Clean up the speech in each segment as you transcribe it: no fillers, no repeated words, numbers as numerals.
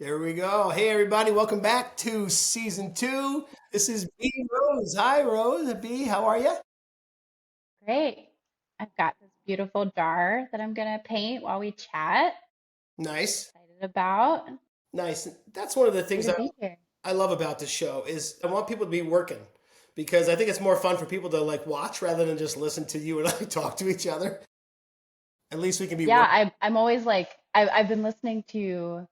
There we go. Hey, everybody, welcome back to season two. This is B Rose. Hi, Rose. B, how are you? Great. I've got this beautiful jar that I'm gonna paint while we chat. Nice. Excited about. Nice. That's one of the Happy things to that be here. I love about this show is I want people to be working because I think it's more fun for people to like watch rather than just listen to you and I talk to each other. At least we can be Yeah, working. I'm always like I've been listening to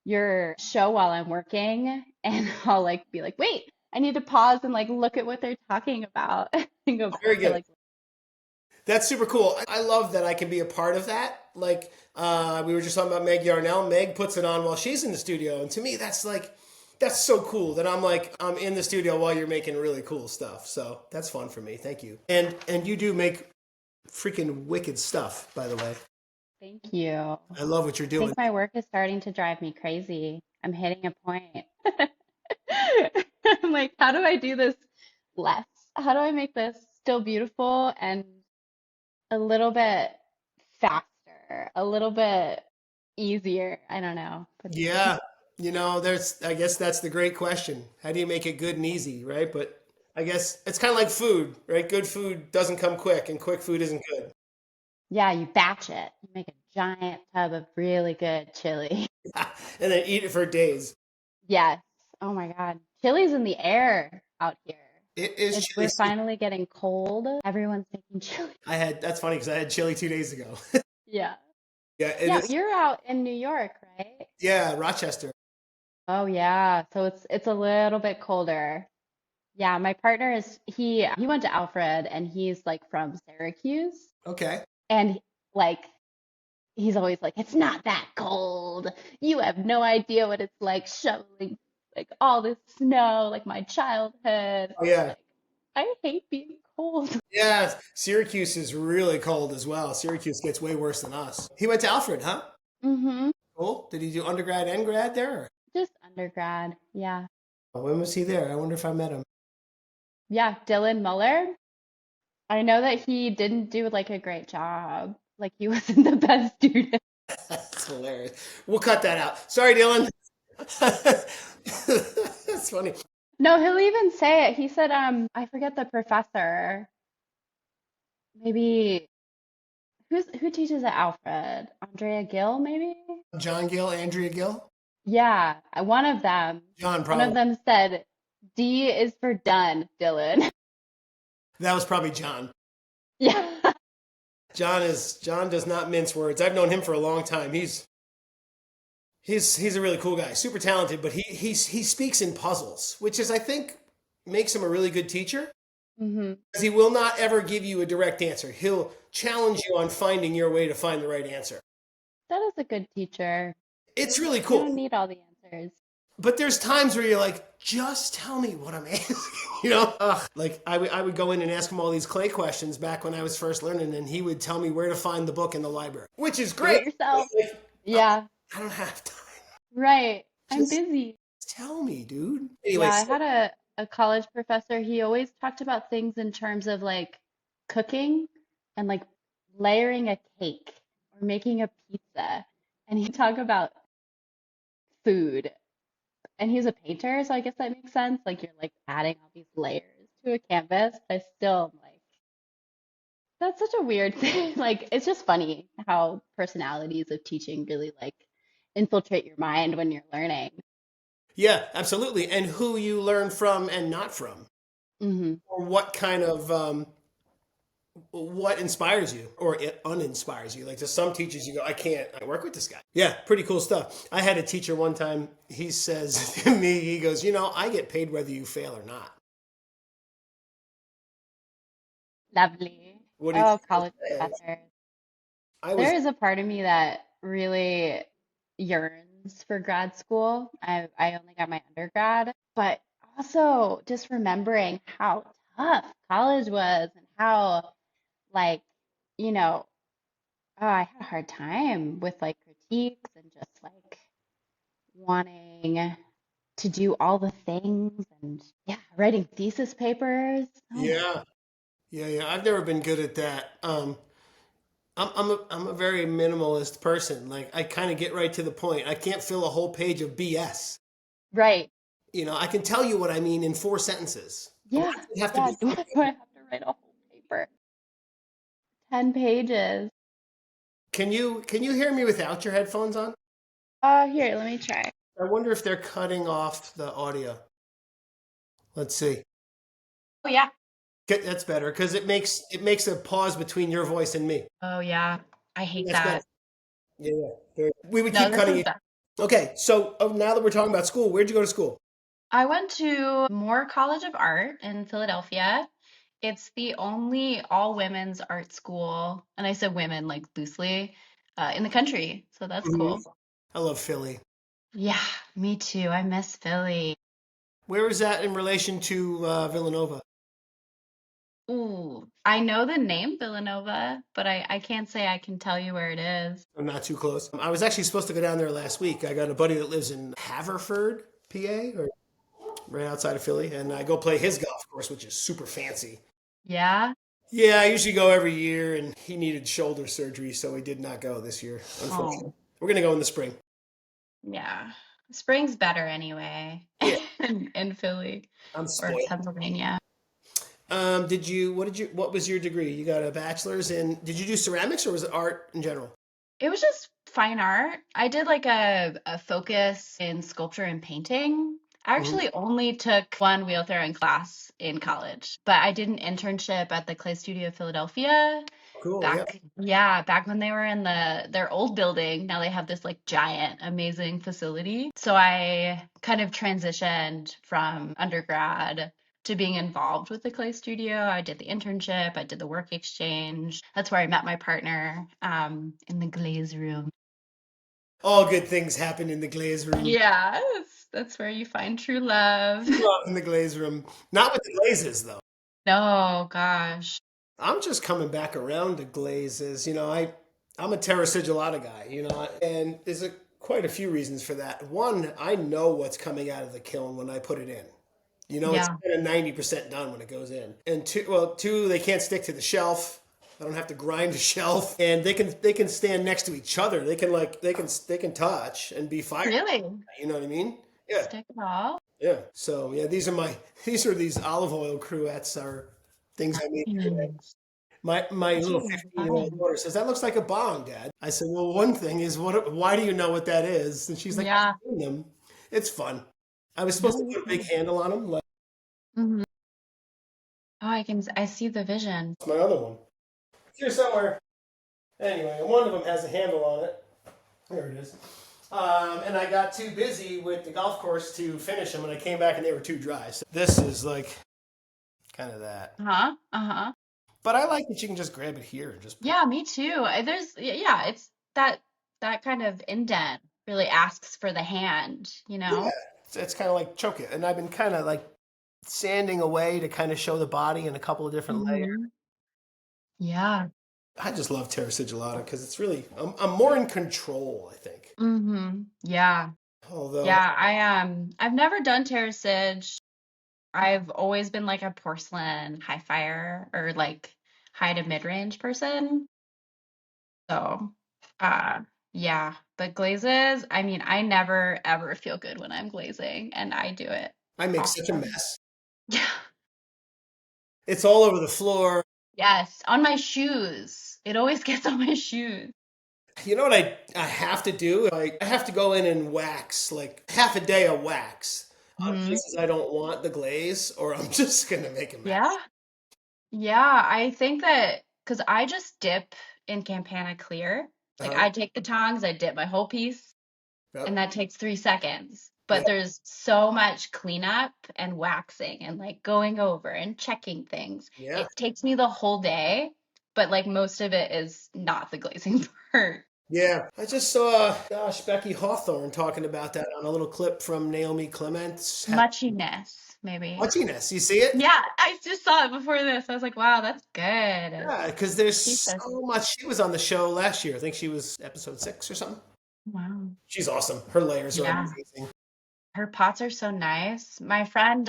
your show while I'm working, and I'll like be like, wait, I need to pause and like look at what they're talking about and go back Very to good. like, That's super cool. I love that I can be a part of that. Like we were just talking about Meg Yarnell. Meg puts it on while she's in the studio, and to me, that's so cool that I'm in the studio while you're making really cool stuff. So that's fun for me. Thank you. And you do make freaking wicked stuff, by the way. thank you. I I love what you're doing. think my work is starting to drive me crazy. I'm hitting a point. I'm like, how do I do this less? How do I make this still beautiful and a little bit faster, a little bit easier? I don't know. But Yeah, there's. I guess that's the great question. How do you make it good and easy, right? But I guess it's kind of like food, right? Good food doesn't come quick, and quick food isn't good. yeah, you batch it. You make a giant tub of really good chili. And then eat it for days. Yes. Oh my God. Chili's in the air out here. It is chili We're season. finally getting cold. Everyone's making chili. That's funny because I had chili 2 days ago. Yeah. Yeah, it Yeah, is. you're out in New York, right? Yeah, Rochester. Oh yeah. So it's a little bit colder. Yeah, my partner is he went to Alfred and he's like from Syracuse Okay. and like he's always like it's not that cold. You have no idea what it's like shoveling like all this snow like my childhood. Oh, yeah. Like I hate being cold. Yeah, Syracuse is really cold as well. Syracuse gets way worse than us. He went to Alfred, huh? Mm-hmm. Cool. Did he do undergrad and grad there? Just undergrad. Yeah. When was he there? I wonder if I met him. Yeah, Dylan Muller. I know that he didn't do like a great job. Like he wasn't the best student. That's hilarious. We'll cut that out. Sorry, Dylan. That's funny. No, he'll even say it. He said, I forget the professor. Maybe who teaches at Alfred? Andrea Gill, maybe? John Gill, Andrea Gill? Yeah, one of them. John, One of probably. them said, D is for done, Dylan. That was probably John. Yeah. John does not mince words. I've known him for a long time. He's a really cool guy, super talented, but he speaks in puzzles, which is I think makes him a really good teacher. hmm Because he will not ever give you a direct answer. He'll challenge you on finding your way to find the right answer. That is a good teacher. It's really You don't cool. need all the answers. But there's times where you're like, just tell me what I'm asking. You know? Ugh. Like I would go in and ask him all these clay questions back when I was first learning, and he would tell me where to find the book in the library, which is Do great. it yourself. Like, Yeah, I don't have time. right. I'm Just busy. tell me, dude. Yeah, I Anyways, had a college professor. He always talked about things in terms of like cooking and like layering a cake or making a pizza. And he'd talk about food. And he's a painter, so I guess that makes sense. Like you're like adding all these layers to a canvas. But I still am like, that's such a weird thing. Like it's just funny how personalities of teaching really like infiltrate your mind when you're learning. yeah, absolutely. And who you learn from and not from, hmm or what kind of what inspires you or it uninspires you. Like to some teachers, you go, I work with this guy. Yeah, pretty cool stuff. I had a teacher one time, he says to me, he goes, I get paid whether you fail or not. Lovely. What do you Oh, think of college that? professors. I was, There is a part of me that really yearns for grad school. I only got my undergrad, but also just remembering how tough college was and how like, you know, oh, I had a hard time with like critiques and just like wanting to do all the things and yeah, writing thesis papers. Oh my yeah, yeah, yeah. I've never been good at that. I'm a very minimalist person. Like I kind of get right to the point. I can't fill a whole page of BS. Right. I can tell you what I mean in 4 sentences. Why Yeah. does it have to Yeah. be Do I have to write a whole paper? 10 pages. Can you hear me without your headphones on? Here, let me try. I wonder if they're cutting off the audio. Let's see. Oh, yeah. That's better because it makes a pause between your voice and me. Oh, yeah. I hate That's better. that. Yeah, yeah. We would No, keep this cutting is it. bad. Okay, so now that we're talking about school, where'd you go to school? I went to Moore College of Art in Philadelphia. It's the only all women's art school, and I said women like loosely, in the country. So that's Mhm. cool. I love Philly. Yeah, me too. I miss Philly. Where is that in relation to Villanova? Ooh, I know the name Villanova, but I can't say I can tell you where it is. I'm not too close. I was actually supposed to go down there last week. I got a buddy that lives in Haverford, PA, or right outside of Philly, and I go play his golf course, which is super fancy. Yeah? Yeah, I usually go every year, and he needed shoulder surgery, so we did not go this year, unfortunately. Oh, We're gonna go in the spring. yeah. Spring's better anyway Yeah, in Philly I'm or spoiled. Pennsylvania. What was your degree? You got a bachelor's in, did you do ceramics or was it art in general? It was just fine art. I did like a focus in sculpture and painting. I Hmm. actually only took one wheel throwing class in college, but I did an internship at the Clay Studio of Philadelphia Cool, yeah. back, yeah, back when they were in their old building. Now they have this like giant, amazing facility. So I kind of transitioned from undergrad to being involved with the clay studio. I did the internship, I did the work exchange. That's where I met my partner in the glaze room. All good things happen in the glaze room. Yeah, that's where you find true love. Love in the glaze room. Not with the glazes, though. No, gosh. I'm just coming back around to glazes. I'm a terra sigillata guy, and there's quite a few reasons for that. One, I know what's coming out of the kiln when I put it in. It's Yeah, kind of 90% done when it goes in. And two, they can't stick to the shelf. I don't have to grind the shelf, and they can stand next to each other. They can touch and be fired. really. You know what I mean? Yeah, Stick it all. yeah. So yeah, these olive oil cruettes are things I made today. Mm, My those little are 15-year-old fun. daughter says that looks like a bong, Dad. I said, well, one thing is why do you know what that is? And she's like, I've Yeah. seen them. It's fun. I was supposed No, to you're put a big good. handle on them, like Mhm. Oh, I see the vision. my other one. It's here somewhere. Anyway, one of them has a handle on it. There it is. And I got too busy with the golf course to finish them, and I came back and they were too dry. So this is like kind of that. Uh-huh. Uh-huh. But I like that you can just grab it here and just pull. Yeah, me too. Yeah, it's that kind of indent really asks for the hand, you Yeah, know? it's kind of like choke it. And I've been kind of like sanding away to kind of show the body in a couple of different layers. Hmm. Yeah. I just love Terra Sigillata because it's really I'm more in control, I think. Yeah. Although, Yeah, I've never done terracage. I've always been like a porcelain high fire or like high to mid-range person. So, uh, yeah, but glazes, I mean, I never ever feel good when I'm glazing, and I do it I make such a awesome. mess. Yeah. It's all over the floor. Yes, on my shoes. It always gets on my shoes. You know what I have to do? I have to go in and wax like half a day of wax on Hmm. places I don't want the glaze, or I'm just gonna make a Yeah. mess. Yeah, I think that because I just dip in Campana clear. Like Uh-huh. I take the tongs, I dip my whole piece, and Yep. that takes 3 seconds. But Yep. there's so much cleanup and waxing and like going over and checking things. Yeah. It takes me the whole day, but like most of it is not the glazing part. Yeah. I just saw, gosh, Becky Hawthorne talking about that on a little clip from Naomi Clement's Muchiness, maybe. Watchiness. You see it? Yeah, I just saw it before this. I was like, wow, that's good. Yeah, because there's She so says, much. She was on the show last year. I think she was episode 6 or something. wow. She's awesome. Her layers are Yeah. amazing. Her pots are so nice. My friend,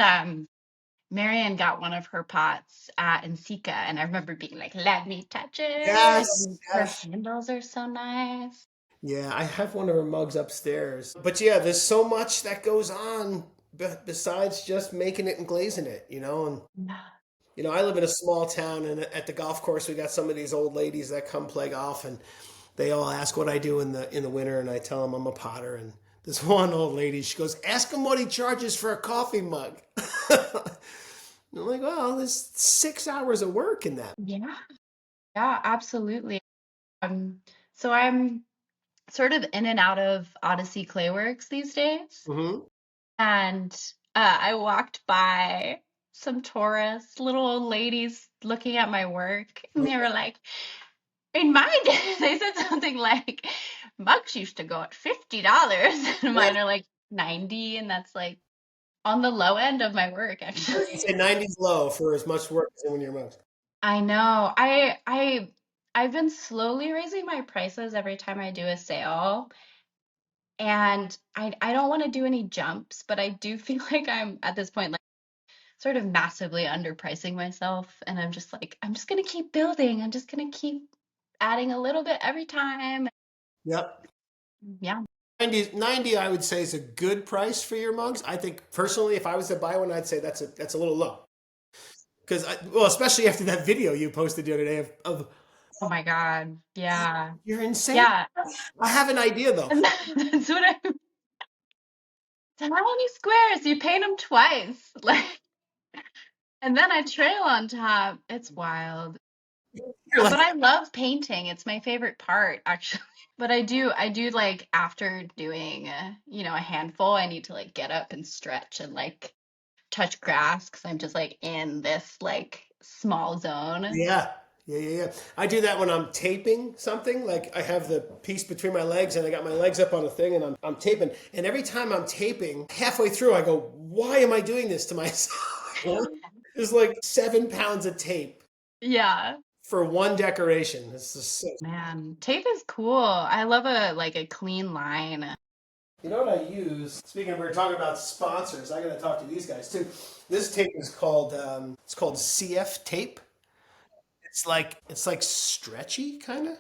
Marion got one of her pots at Ensika, and I remember being like, "Let me touch it." Yes, And her yes. handles are so nice. Yeah, I have one of her mugs upstairs. But yeah, there's so much that goes on besides just making it and glazing it, And Yeah. I live in a small town, and at the golf course, we got some of these old ladies that come play golf, and they all ask what I do in the winter, and I tell them I'm a potter. And this one old lady, she goes, "Ask him what he charges for a coffee mug." I'm like, well, there's 6 hours of work in that. Yeah, yeah, absolutely. Um, so I'm sort of in and out of Odyssey Clayworks these days. Hmm. And I walked by some tourists, little old ladies looking at my work, and they were like, in my day, they said something like, mugs used to go at $50, and Yeah, mine are like 90, and that's like on the low end of my work, I was gonna actually. say 90's low for as much work as in one of your mugs. I know. I've been slowly raising my prices every time I do a sale. And I don't want to do any jumps, but I do feel like I'm at this point like sort of massively underpricing myself. And I'm just like, I'm just gonna keep building. I'm just gonna keep adding a little bit every time. Yep. Yeah. 90, I would say is a good price for your mugs. I think personally, if I was to buy one, I'd say that's a little low. Because well, especially after that video you posted the other day of Oh my God. Yeah. you're insane. Yeah. I have an idea though. And that's what I, how many squares? You paint them twice. Like, and then I trail on top. It's wild. You're like, But I love painting. It's my favorite part, actually. But I do like after doing, a handful, I need to like get up and stretch and like touch grass because I'm just like in this like small zone. yeah. Yeah, yeah, yeah. I do that when I'm taping something. Like I have the piece between my legs and I got my legs up on a thing and I'm taping. And every time I'm taping, halfway through I go, why am I doing this to myself? There's like 7 pounds of tape Yeah, for one decoration. It's just so. man, tape is cool. I love a clean line. You know what I use? Speaking of, we were talking about sponsors. I got to talk to these guys too. This tape is called it's called CF tape. It's like stretchy kind of.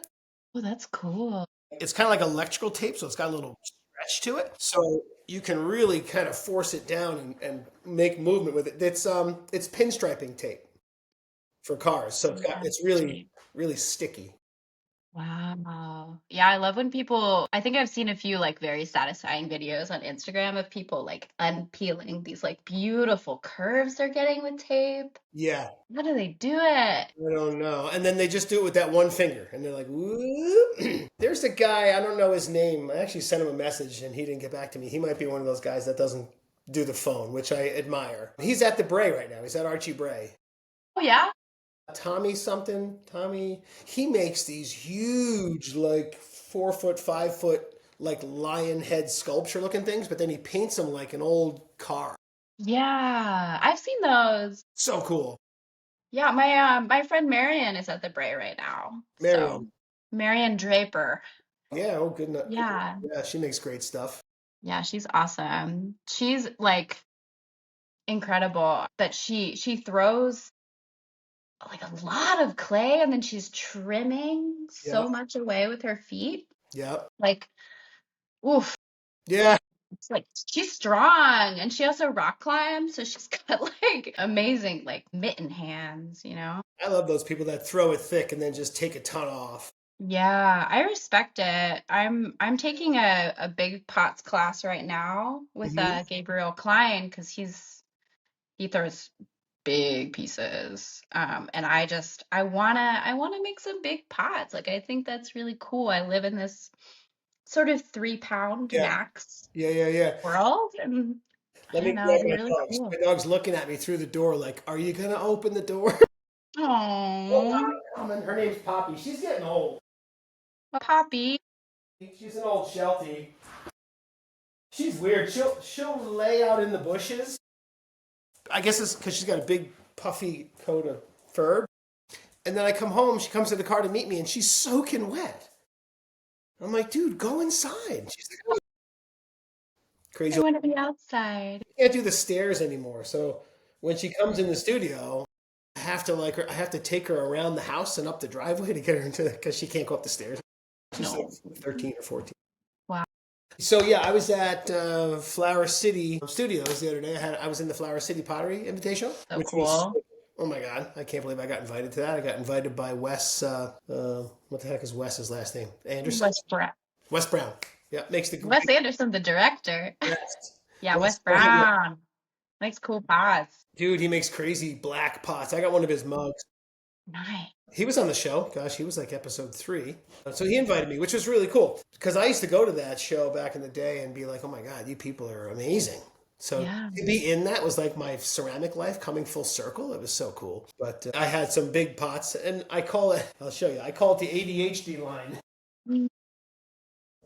Oh, that's cool. It's kind of like electrical tape, so it's got a little stretch to it. So you can really kind of force it down and make movement with it. It's pinstriping tape for cars, so Yeah. it's really really sticky. Wow. Yeah, I love when people, I think I've seen a few like very satisfying videos on Instagram of people like unpeeling these like beautiful curves they're getting with tape. Yeah, How do they do it? I don't know. And then they just do it with that one finger, and they're like, "Whoop." There's a guy, I don't know his name. I actually sent him a message, and he didn't get back to me. He might be one of those guys that doesn't do the phone, which I admire. He's at the Bray right now. He's at Archie Bray. Oh yeah? Tommy something. Tommy. He makes these huge, like 4 foot, 5 foot, like lion head sculpture looking things, but then he paints them like an old car. Yeah, I've seen those. So cool. Yeah, my friend Marion is at the Bray right now. So Marion. Marion Draper. Yeah, oh, good enough. Yeah. Yeah, she makes great stuff. Yeah, she's awesome. She's like incredible, but she throws like a lot of clay and then she's trimming Yeah, so much away with her feet. yeah, Like, oof, yeah. it's like she's strong and she also rock climbs, so she's got like amazing like mitten hands. I love those people that throw it thick and then just take a ton off. Yeah, I respect it. I'm taking a big pots class right now with Hmm. Gabriel Klein because he throws big pieces. And I wanna make some big pots. Like I think that's really cool. I live in this sort of 3 pound Yeah, max yeah, yeah, yeah. world, and I Let don't me know, grab it'd be my really dogs. cool. My dog's looking at me through the door like, are you gonna open the door? Oh, Oh, I'm coming. Her name's Poppy. She's getting old. Poppy. She's an old Sheltie. She's weird. She'll lay out in the bushes. I guess it's because she's got a big puffy coat of fur. And then I come home. She comes to the car to meet me, and she's soaking wet. I'm like, dude, go inside. She's like, "Oh." I Crazy. want to be outside. Can't do the stairs anymore. So When she comes in the studio, I have to take her around the house and up the driveway to get her into because she can't go up the stairs. She's like No. 13 or 14. Wow. So yeah, I was at Flower City Studios the other day. I was in the Flower City Pottery Invitational, So which was, cool. oh my God, I can't believe I got invited to that. I got invited by Wes. What the heck is Wes's last name? Anderson. Wes Brown. Wes Brown. Yeah, makes the Wes Anderson, the director. best. Yeah, Wes Wes Brown, yeah. Brown. Makes cool pots. Dude, he makes crazy black pots. I got one of his mugs. Nice. He was on the show. Gosh, he was like episode 3. So he invited me, which was really cool because I used to go to that show back in the day and be like, oh my God, you people are amazing. So Yeah. to be in that was like my ceramic life coming full circle. It was so cool. But I had some big pots and I'll show you, I call it the ADHD line. Mm.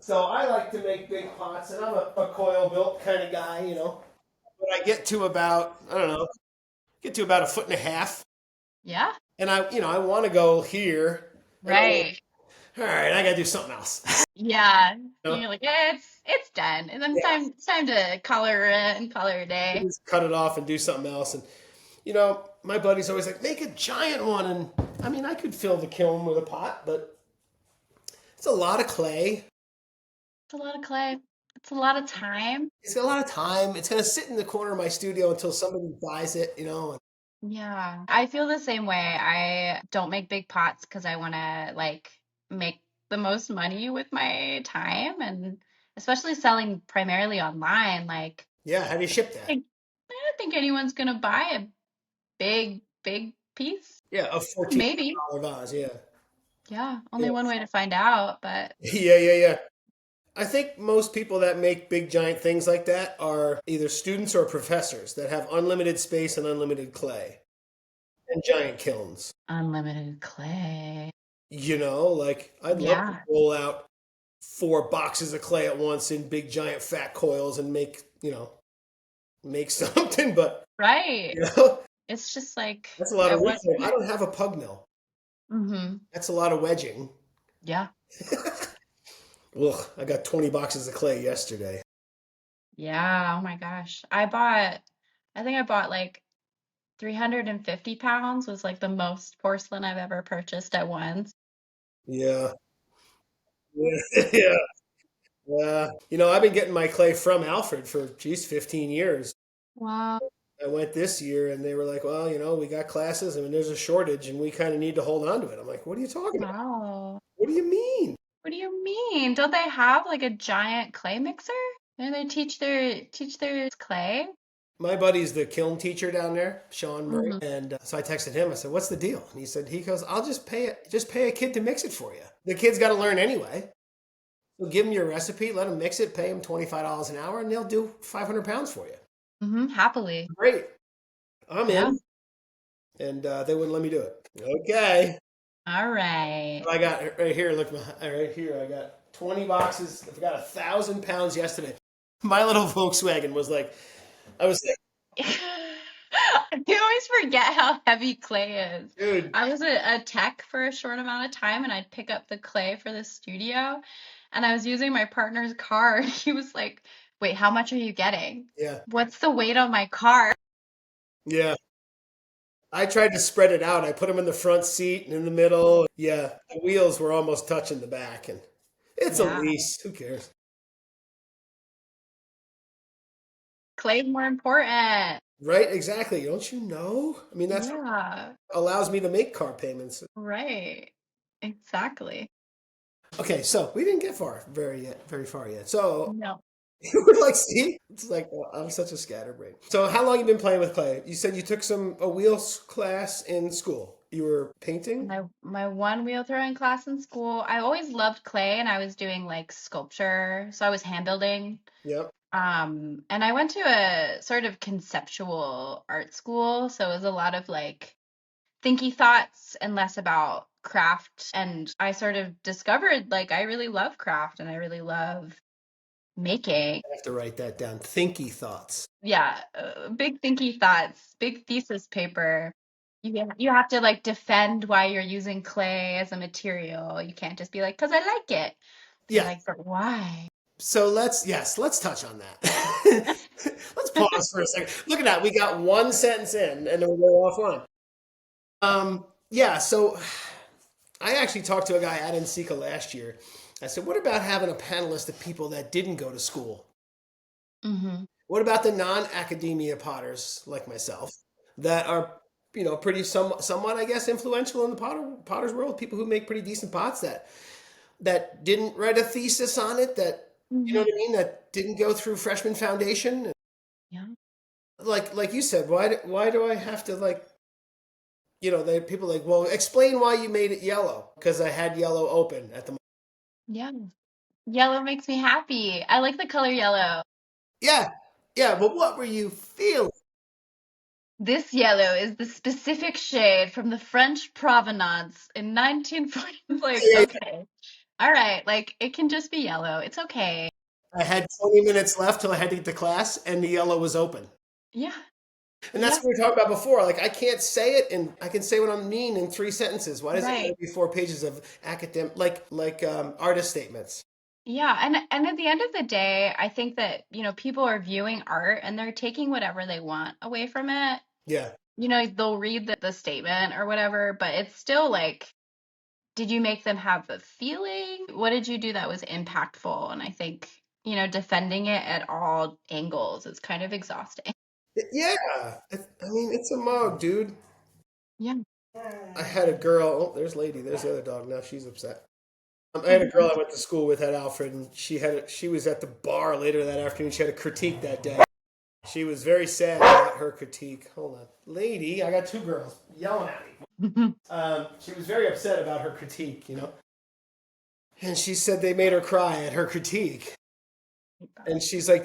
So I like to make big pots and I'm a coil built kind of guy, you know. But I get to about, I don't know, get to about 1.5 feet. Yeah. And I want to go here. And I'm like, Right. all right, I got to do something else. Yeah. You know? You're like, yeah, it's done. And then Yeah. it's time to color it and color a day. Just cut it off and do something else. And, my buddy's always like, make a giant one. And I mean, I could fill the kiln with a pot, but it's a lot of clay. It's a lot of clay. It's a lot of time. It's got a lot of time. It's going to sit in the corner of my studio until somebody buys it, Yeah. I feel the same way. I don't make big pots because I want to like make the most money with my time, and especially selling primarily online, like Yeah, how do you ship that? I don't think anyone's gonna buy a big piece. Yeah, a $14 Maybe. vase, yeah. Yeah, only Yeah. one way to find out, but Yeah. I think most people that make big giant things like that are either students or professors that have unlimited space and unlimited clay and giant kilns. unlimited clay. Like I'd love to Yeah, roll out 4 boxes of clay at once in big giant fat coils and make something, but right. you know, It's just like that's a lot of at work. what I don't have a pug mill. mm-hmm. That's a lot of wedging. Yeah. Ugh, I got 20 boxes of clay yesterday. Yeah, oh my gosh. I think I bought like 350 pounds was like the most porcelain I've ever purchased at once. Yeah. Yeah. Yeah. I've been getting my clay from Alfred for, geez, 15 years. Wow. I went this year and they were like, well, we got classes. I mean, there's a shortage and we kind of need to hold on to it. I'm like, what are you talking about? Wow. What do you mean? What do you mean? Don't they have like a giant clay mixer? And they teach their clay? My buddy's the kiln teacher down there, Sean Murray. Hmm. And so I texted him. I said, what's the deal? And he goes, I'll just pay a kid to mix it for you. The kid's got to learn anyway. So give him your recipe, let him mix it, pay him $25 an hour, and they'll do 500 pounds for you. Happily. Great. I'm Yeah. in. And they wouldn't let me do it. Okay. All right. I got right here, look, right here, I got 20 boxes. I got 1,000 pounds yesterday. My little Volkswagen was like, I was like, I always forget how heavy clay is. dude, I was a tech for a short amount of time, and I'd pick up the clay for the studio, and I was using my partner's car, and he was like, wait, how much are you getting? yeah, What's the weight on my car? yeah. I tried to spread it out. I put them in the front seat and in the middle. Yeah, the wheels were almost touching the back, and it's a Yeah. lease. Who cares? Clay's more important. Right? Exactly. Don't you know? I mean, that's what Yeah, allows me to make car payments. right. Exactly. Okay, so we didn't get very far yet. So No. we're like, see, it's like I'm such a scatterbrain. So how long you been playing with clay? You said you took a wheels class in school. You were painting? My one wheel throwing class in school, I always loved clay, and I was doing like sculpture, so I was hand building. Yep. And I went to a sort of conceptual art school, so it was a lot of like thinky thoughts and less about craft. And I sort of discovered like I really love craft and I really love making. I have to write that down. Thinky thoughts. Yeah, big thinky thoughts, big thesis paper. You have to like defend why you're using clay as a material. You can't just be like, because I like it. Be Yeah. like, but why? So let's touch on that. Let's Let's pause for a second. Look at that. We got one sentence in and then we go offline. Yeah, so I actually talked to a guy at NCECA last year. I said, what about having a panelist of people that didn't go to school? Hmm. What about the non-academia potters like myself that are, pretty somewhat, I guess, influential in the potter's world? People who make pretty decent pots that didn't write a thesis on it, that you know Hmm. what I mean, that didn't go through freshman foundation. Yeah. Like you said, why do I have to like they people like, well, explain why you made it yellow because I had yellow open at the moment. Yeah. Yellow makes me happy. I like the color yellow. Yeah, yeah, but what were you feeling? This yellow is the specific shade from the French provenance in 1940. Like, Yeah, yeah. okay. All right. Like, it can just be yellow. It's okay. I had 20 minutes left till I had to get to class, and the yellow was open. Yeah. And that's Yeah. what we were talking about before. Like I can't say it, and I can say what I mean in 3 sentences. Why does it Right. gotta be 4 pages of academic, like artist statements? Yeah. And at the end of the day, I think that, people are viewing art and they're taking whatever they want away from it. Yeah, They'll read the statement or whatever, but it's still like, did you make them have a feeling? What did you do that was impactful? And I think, defending it at all angles is kind of exhausting. yeah. I mean, it's a mug, dude. Yeah. I had a girl. Oh, there's Lady. There's the other dog. Now she's upset. I had a girl I went to school with at Alfred, and she was at the bar later that afternoon. She had a critique that day. She was very sad about her critique. Hold on, Lady. I got two girls yelling at me. She was very upset about her critique. And she said they made her cry at her critique. And she's like,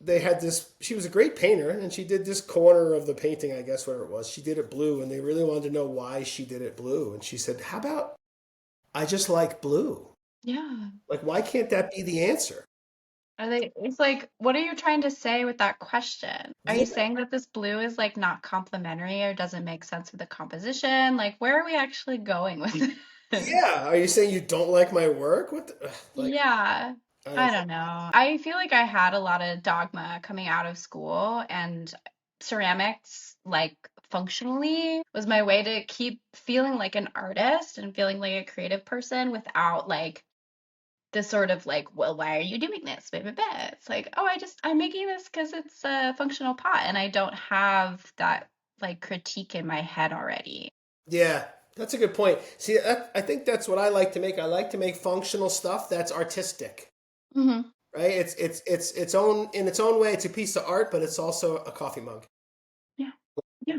they had this. She was a great painter, and she did this corner of the painting, I guess, whatever it was. She did it blue, and they really wanted to know why she did it blue. And she said, "How about I just like blue? Yeah. Like, why can't that be the answer?" It's like, what are you trying to say with that question? Are you Yeah, saying that this blue is like not complementary or doesn't make sense with the composition? Like, where are we actually going with this? yeah. Are you saying you don't like my work? What the, like? Yeah, I I don't. don't know. I feel like I had a lot of dogma coming out of school, and ceramics, like functionally, was my way to keep feeling like an artist and feeling like a creative person without like the sort of like, well, why are you doing this? Blah, blah, blah. It's like, oh, I'm making this because it's a functional pot, and I don't have that like critique in my head already. Yeah, that's a good point. See, I think that's what I like to make. I like to make functional stuff that's artistic, Hmm. right? It's its own in its own way. It's a piece of art, but it's also a coffee mug. Yeah. Yeah.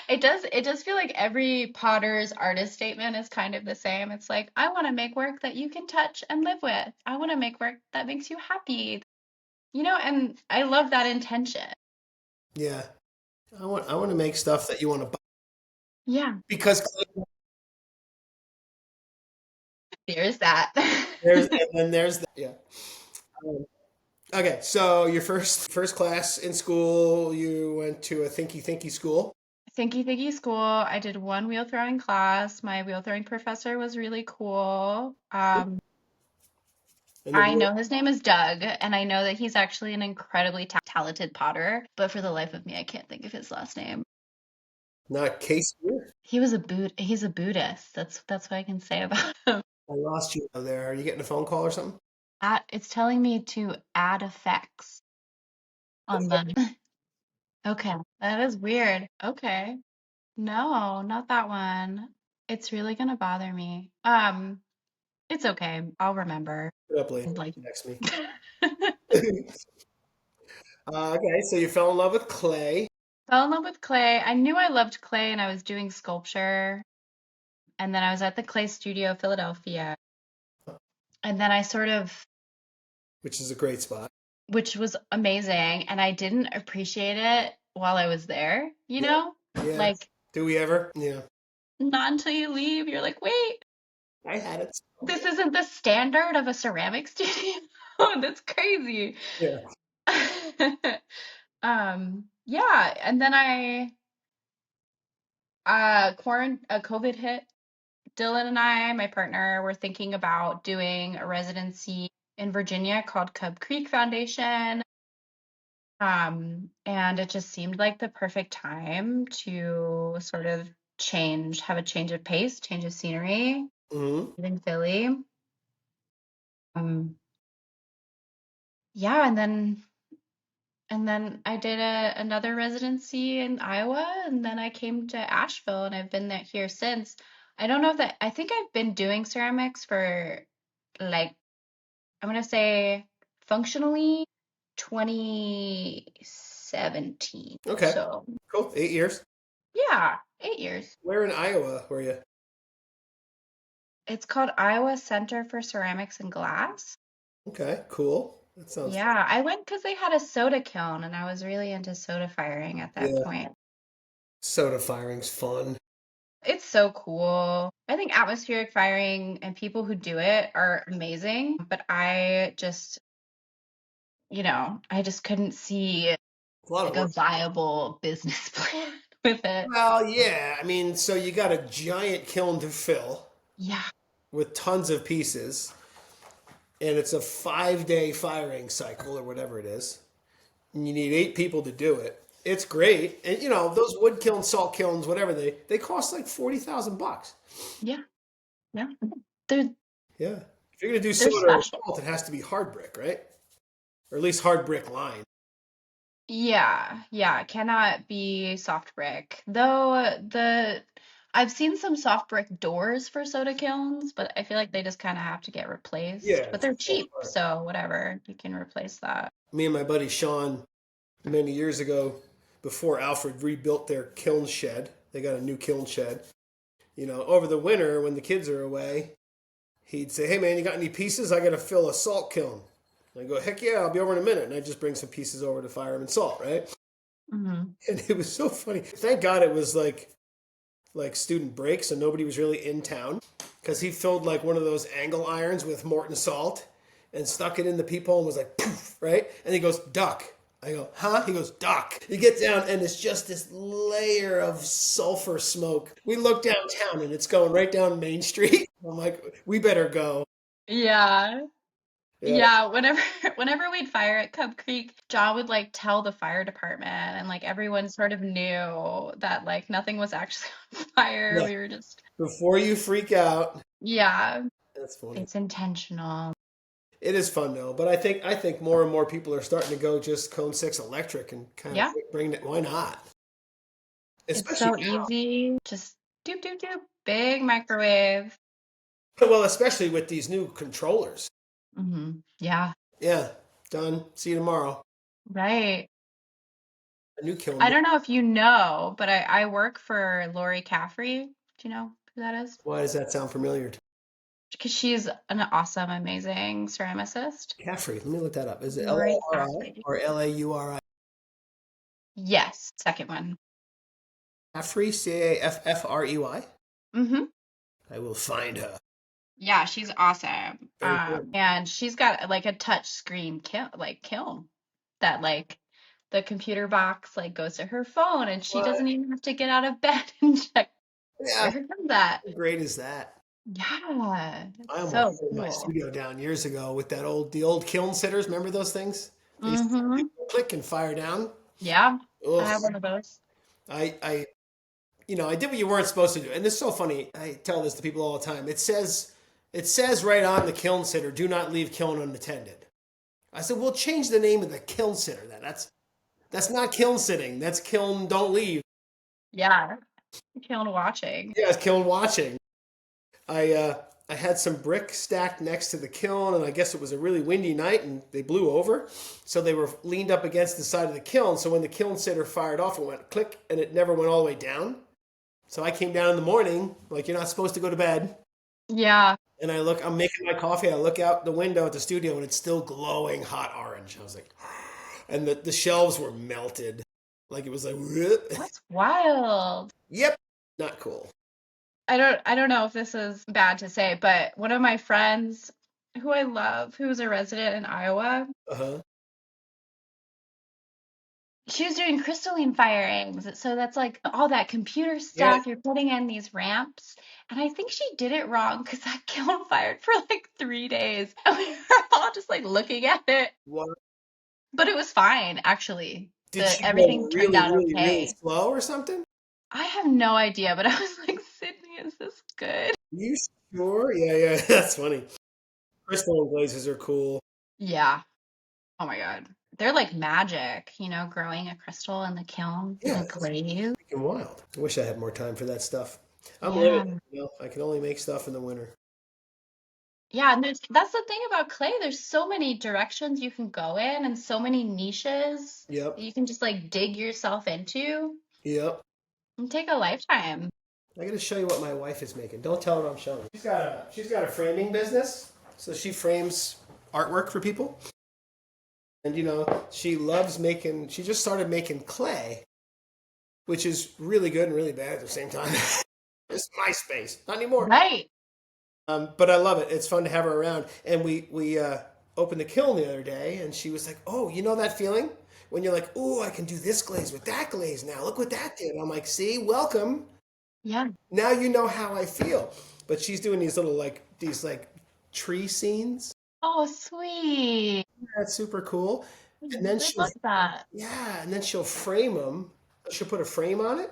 It does feel like every Potter's artist statement is kind of the same. It's like, I want to make work that you can touch and live with. I want to make work that makes you happy. And I love that intention. Yeah, I want to make stuff that you want to buy Yeah, because there's that. there's and then there's the, yeah. Um, okay, so your first class in school, you went to a thinky school. Thinky Thinky School. I did one wheel throwing class. My wheel throwing professor was really cool. And the I wheel, know his name is Doug, and I know that he's actually an incredibly talented potter, but for the life of me, I can't think of his last name. not case beer. He's a Buddhist. That's what I can say about him. I lost you there. Are you getting a phone call or something? It's telling me to add effects on them. Okay, that is weird. Okay. No, not that one. It's really gonna bother me. It's okay. I'll remember. Put up later. Like, Next me. Okay, so you fell in love with clay. fell in love with clay. I knew I loved clay and I was doing sculpture. And then I was at the Clay Studio, Philadelphia. And then I sort of, Which is a great spot. which was amazing. And I didn't appreciate it while I was there, Yeah, yeah. Like, Do we ever? Yeah, not until you leave. You're like, wait, I had it. this isn't the standard of a ceramic studio. That's crazy. Yeah. Yeah. And then COVID hit. Dylan and I, my partner, were thinking about doing a residency in Virginia called Cub Creek Foundation. And it just seemed like the perfect time to sort of have a change of pace, change of scenery Hmm. in Philly. Um, yeah, and then I did another residency in Iowa, and then I came to Asheville, and I've been there here since. I don't know if that, I think I've been doing ceramics for like, I'm gonna say functionally 2017. Okay, So cool. 8 years. yeah, 8 years. Where in Iowa were you? It's called Iowa Center for Ceramics and Glass. Okay, cool. That sounds fun. Yeah, I went because they had a soda kiln, and I was really into soda firing at that Yeah, point. soda firing's fun. It's so cool. I think atmospheric firing and people who do it are amazing, but I just couldn't see A lot of like a work. viable business plan with it. Well, yeah. I mean, so you got a giant kiln to fill Yeah. with tons of pieces, and it's a 5 day firing cycle or whatever it is. And you need 8 people to do it. It's great, and those wood kilns, salt kilns, whatever they cost like $40,000. Yeah. Yeah. They're Yeah. If you're gonna do they're soda or special. salt, it has to be hard brick, right? Or at least hard brick line. Yeah, yeah, it cannot be soft brick. Though I've seen some soft brick doors for soda kilns, but I feel like they just kind of have to get replaced. Yeah, But it's they're fall cheap, apart. so whatever, you can replace that. Me and my buddy Sean, many years ago, before Alfred rebuilt their kiln shed, they got a new kiln shed. Over the winter when the kids are away, he'd say, "Hey man, you got any pieces? I got to fill a salt kiln." And I go, "Heck yeah, I'll be over in a minute." And I just bring some pieces over to fire them in salt, right? Hmm. And it was so funny. Thank God it was like student break, so nobody was really in town because he filled like one of those angle irons with Morton salt and stuck it in the peephole and was like, poof, right? And he goes, "Duck." I go, "Huh?" He goes, "Duck." He gets down and it's just this layer of sulfur smoke. We look downtown and it's going right down Main Street. I'm like, we better go. Yeah. Yeah. Yeah, whenever we'd fire at Cub Creek, John would like tell the fire department and like everyone sort of knew that like nothing was actually on fire. Yeah. We were just Before you freak out. yeah, That's funny. it's intentional. It is fun though, but I think more and more people are starting to go just Cone 6 electric and kind of Yeah, bring it. Why not? it's Especially so easy. Just doop doop doop. Big microwave. well, especially with these new controllers. Yeah, Yeah, done. See you tomorrow. right. A new kiln. I don't know if you know, but I work for Lori Caffrey. Do you know who that is? Why does that sound familiar? Because she's an awesome, amazing ceramicist. Caffrey. Let me look that up. Is it Lori Lori Caffrey. or Lauri? Yes, second one. Caffrey, Caffrey. Hmm. I will find her. Yeah, she's awesome. Very cool. And she's got like a touch screen kiln that like the computer box like goes to her phone and she What? doesn't even have to get out of bed and check Yeah. where her phone's at. How great is that? Yeah, I it's almost so burned my cool. studio down years ago with the old kiln sitters. Remember those things? They used to Hmm. click and fire down. Yeah, I Ugh. have one of those. I did what you weren't supposed to do. And this is so funny. I tell this to people all the time. It says right on the kiln sitter, "Do not leave kiln unattended." I said, "We'll change the name of the kiln sitter then. That's not kiln sitting. That's kiln don't leave." Yeah, kiln watching. Yeah, it's kiln watching. I had some brick stacked next to the kiln, and I guess it was a really windy night, and they blew over. So they were leaned up against the side of the kiln. So when the kiln sitter fired off, it went click, and it never went all the way down. So I came down in the morning, like you're not supposed to go to bed. Yeah. And I'm making my coffee. I look out the window at the studio and it's still glowing hot orange. I was like, and the shelves were melted. Like it was like, That's wild. yep, not cool. I don't know if this is bad to say, but one of my friends who I love, who's a resident in Iowa, Uh huh. she was doing crystalline firings. So that's like all that computer Yeah. stuff. You're putting in these ramps. And I think she did it wrong because that kiln fired for like 3 days. And we were all just like looking at it. What? But it was fine, actually. Did she go Everything turned really, out really, really okay. slow or something? I have no idea, but I was like, Sydney, is this good? You sure? Yeah, yeah, that's funny. Crystal glazes are cool. Yeah. Oh my God. They're like magic, growing a crystal in the kiln, Yeah, the that's glaze. freaking wild. I wish I had more time for that stuff. I'm limited, Yeah. I can only make stuff in the winter. Yeah, and that's the thing about clay. There's so many directions you can go in and so many niches that Yep, you can just like dig yourself into yep. and take a lifetime. I gotta show you what my wife is making. Don't tell her I'm showing. She's got a framing business, so she frames artwork for people. And she loves making. She just started making clay, which is really good and really bad at the same time. It's my space, not anymore. Right. But I love it. It's fun to have her around. And we opened the kiln the other day, and she was like, "Oh, you know that feeling when you're like, oh, I can do this glaze with that glaze now. Look what that did." I'm like, "See, welcome. Yeah. Now you know how I feel." But she's doing these little these tree scenes. Oh, sweet. That's super cool. I And then really love that. she'll frame them. She'll put a frame on it.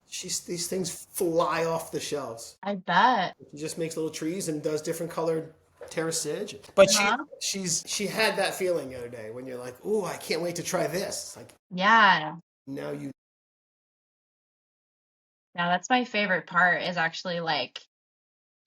These things fly off the shelves. I bet. She just makes little trees and does different colored terracage. But Huh? she had that feeling the other day when you're like, "Oh, I can't wait to try this." It's like Yeah. now you. Yeah, that's my favorite part is actually like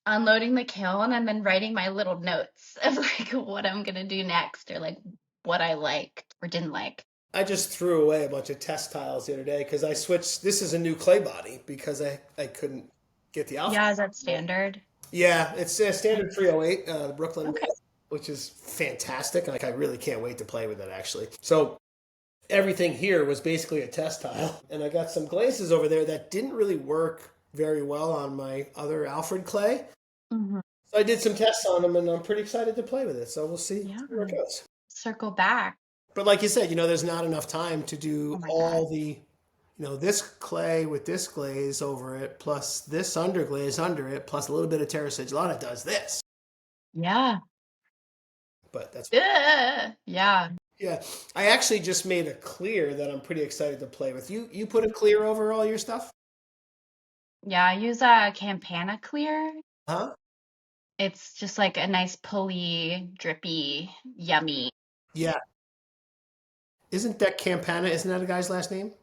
unloading the kiln and then writing my little notes of like what I'm gonna do next or like what I liked or didn't like. I just threw away a bunch of test tiles the other day because I switched. This is a new clay body because I couldn't get the alpha. Yeah, is that standard? Yeah, it's a standard 308, the Brooklyn, Okay. which is fantastic. Like I really can't wait to play with it actually. So everything here was basically a test tile, and I got some glazes over there that didn't really work very well on my other Alfred clay. Hmm. So I did some tests on them, and I'm pretty excited to play with it. So we'll see Yeah. where it goes. Circle back. But like you said, there's not enough time to Oh do my God. all the, this clay with this glaze over it, plus this underglaze under it, plus a little bit of terracage. A lot of it does this, Yeah. but that's Yeah. yeah. I actually just made a clear that I'm pretty excited to play with. You put a clear over all your stuff, Yeah. I use a Campana clear. huh? It's just like a nice pulley, drippy, yummy. Yeah. Isn't that Campana? Isn't that a guy's last name?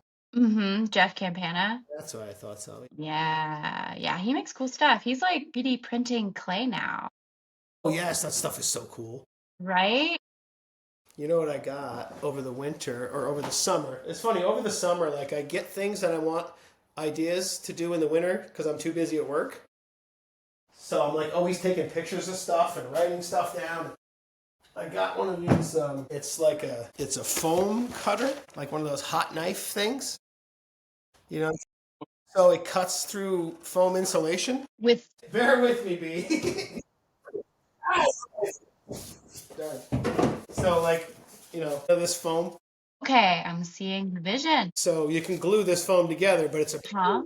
Jeff Campana. That's what I thought so. Yeah. Yeah. He makes cool stuff. He's like 3D printing clay now, Oh yes, that stuff is so cool. right? You know what I got over the winter or over the summer? It's funny, over the summer, like I get things that I want ideas to do in the winter because I'm too busy at work. So I'm like always taking pictures of stuff and writing stuff down. I got one of these, it's a foam cutter, like one of those hot knife things, you know? So it cuts through foam insulation. With Bear with me, B. Darn. So this foam. Okay, I'm seeing the vision. So you can glue this foam together, but it's a Huh?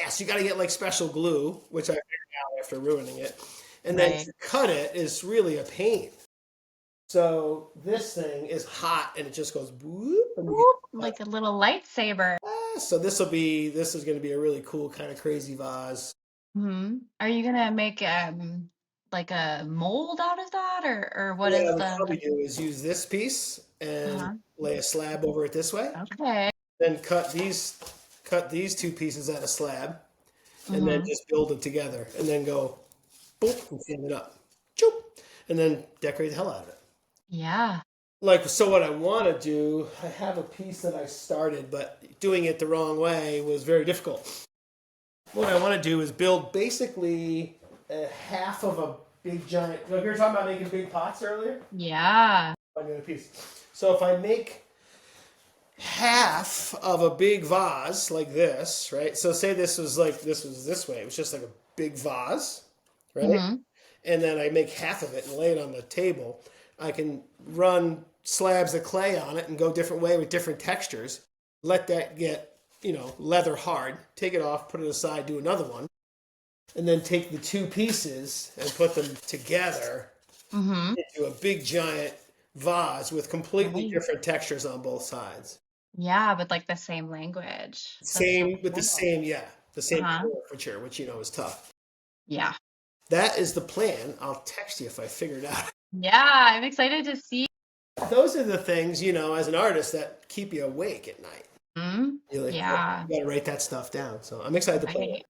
ass. You got to get like special glue, which I figured out after ruining it. And then Right. to cut it is really a pain. So this thing is hot and it just goes whoop. Whoop, like a little lightsaber. So this is going to be a really cool kind of crazy vase. Are you gonna make like a mold out of that or what What is I would probably the do is use this piece and uh-huh. lay a slab over it this way. Okay. Then cut these two pieces out of slab, and then just build it together, and then go boop and stand it up, choop, and then decorate the hell out of it. Yeah. So what I want to do, I have a piece that I started, but doing it the wrong way was very difficult. What I want to do is build basically a half of a big giant. You were talking about making big pots earlier. Yeah. Another piece. So if I make half of a big vase like this, right? So say this was this way. It was just like a big vase, right? And then I make half of it and lay it on the table. I can run slabs of clay on it and go different way with different textures. Let that get, leather hard. Take it off, put it aside, do another one. And then take the two pieces and put them together into a big giant vase with completely Right. different textures on both sides. Yeah, but like the same language. That's so Same with the cool. same, yeah, the same Uh-huh. portraiture, which is tough. Yeah. That is the plan. I'll text you if I figure it out. Yeah, I'm excited to see. Those are the things, as an artist that keep you awake at night. Mhm. You're like, oh, Yeah. you gotta write that stuff down. So I'm excited to play with Right.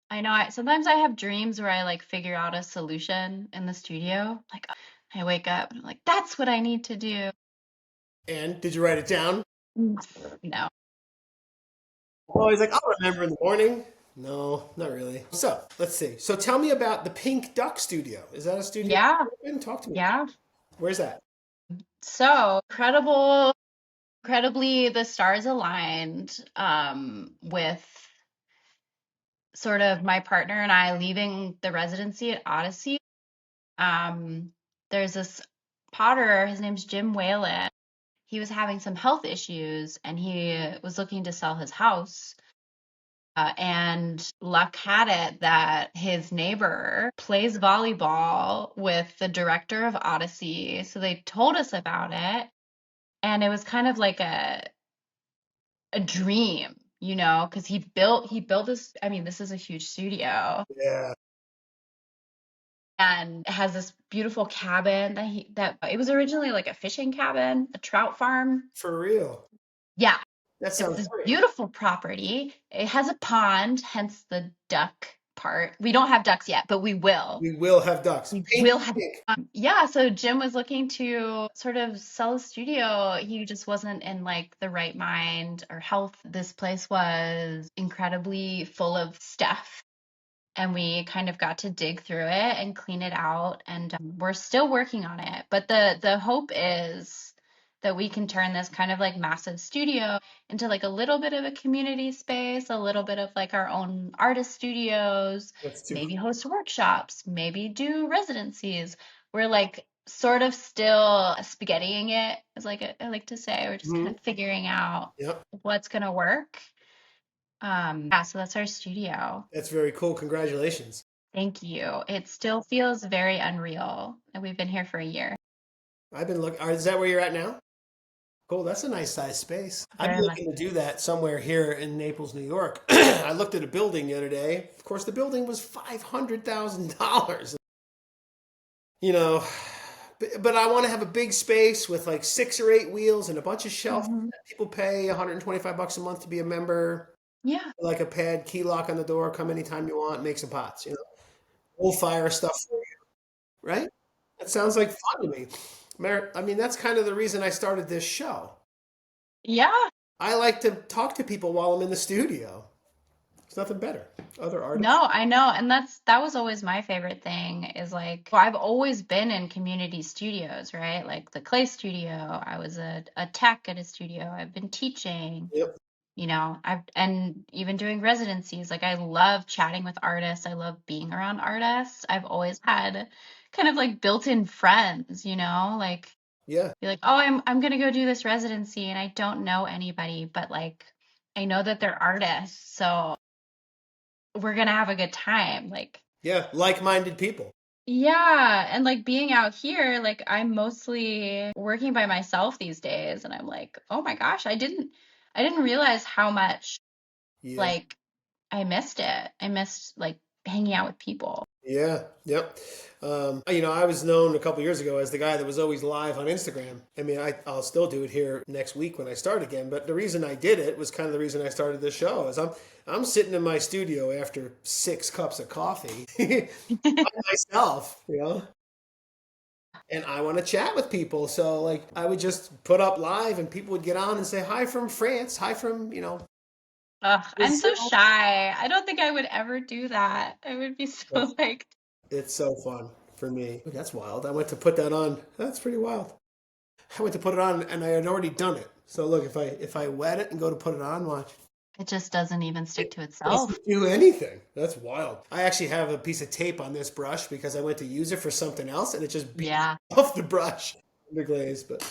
I know. Sometimes I have dreams where I like figure out a solution in the studio. Like I wake up and I'm like, that's what I need to do. it. And did you write it down? No. Oh, he's like, I'll remember in the morning. No, not really. So let's see. So tell me about the Pink Duck Studio. Is that a studio? Yeah. Talk to me. Yeah. Where's that? So incredibly, the stars aligned with sort of my partner and I leaving the residency at Odyssey. Um, there's this potter, his name's Jim Whalen. He was having some health issues and he was looking to sell his house. And luck had it that his neighbor plays volleyball with the director of Odyssey. So they told us about it. And it was kind of like a dream, because he built this. I mean, this is a huge studio Yeah, and has this beautiful cabin that it was originally like a fishing cabin, a trout farm. for real. Yeah, That it's sounds this great. beautiful property. It has a pond, hence the duck part. We don't have ducks yet, but we will. We will have ducks. We Paint will have. pink. Yeah, so Jim was looking to sort of sell a studio. He just wasn't in like the right mind or health. This place was incredibly full of stuff, and we kind of got to dig through it and clean it out, and we're still working on it. But the hope is that we can turn this kind of like massive studio into like a little bit of a community space, a little bit of like our own artist studios, That's too maybe cool. host workshops, maybe do residencies. We're like sort of still spaghettiing it, as like I like to say. We're just kind Mhm. of figuring out Yep, what's gonna work. Yeah, so that's our studio. that's very cool. Congratulations. Thank you. It still feels very unreal, and we've been here for a year. I've been looking. Is that where you're at now? Cool. That's a nice size space. I've been Very looking to lucky. do that somewhere here in Naples, New York. I looked at a building the other day. Of course, the building was $500,000. You know, but I want to have a big space with like 6 or 8 wheels and a bunch of shelf. Hmm. People pay $125 a month to be a member. Yeah. Like a pad, key lock on the door. Come anytime you want. Make some pots. We'll fire stuff for you, right? That sounds like fun to me. I mean, that's kind of the reason I started this show. Yeah. I like to talk to people while I'm in the studio. There's nothing better. Other artists. No, I know. And that was always my favorite thing is like, well, I've always been in community studios, right? Like the clay studio. I was a tech at a studio. I've been teaching. Yep. And even doing residencies. Like I love chatting with artists. I love being around artists. I've always had kind of like built-in friends, like Yeah. be like, oh, I'm gonna go do this residency and I don't know anybody, but like I know that they're artists, so we're gonna have a good time. Like, Yeah. Like-minded people. yeah, and like being out here, like I'm mostly working by myself these days, and I'm like, oh my gosh, I didn't realize how much Yeah. like I missed it. I missed like hanging out with people. Yeah. Yep. I was known a couple years ago as the guy that was always live on Instagram. I mean, I'll still do it here next week when I start again. But the reason I did it was kind of the reason I started this show. Is I'm sitting in my studio after 6 cups of coffee by myself, and I want to chat with people. So like I would just put up live and people would get on and say hi from France, hi from, Ugh, I'm so Brazil. shy. I don't think I would ever do that. I would be so like, It's so fun for me. That's wild. I went to put that on. That's pretty wild. I went to put it on and I had already done it. So look, if I wet it and go to put it on, watch. it just doesn't even stick It to itself. doesn't do anything. That's wild. I actually have a piece of tape on this brush because I went to use it for something else and it just beat Yeah. off the brush, the glaze. But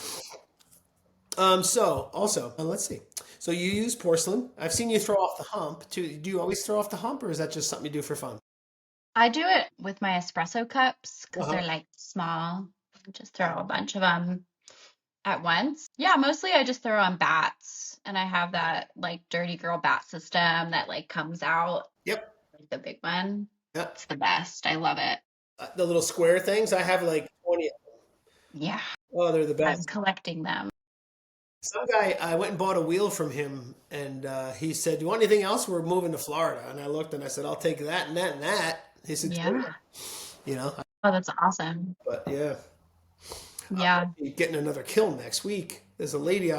so also, let's see. So you use porcelain. I've seen you throw off the hump too. Do you always throw off the hump, or is that just something you do for fun? I do it with my espresso cups because Uh-huh. they're like small. Just throw a bunch of them. at once. Yeah, mostly I just throw on bats, and I have that like dirty girl bat system that like comes out, Yep. like the big one. Yep. It's the best. I love it. The little square things, I have like 20. Yeah, Oh, they're the I'm best. collecting them. Some guy, I went and bought a wheel from him, and he said, "Do you want anything else? We're moving to Florida." And I looked and I said, "I'll take that and that and that." He said, "Take Yeah. it." You know, Oh, that's awesome. but yeah, I'm Yeah. gonna be getting another kiln next week. There's a lady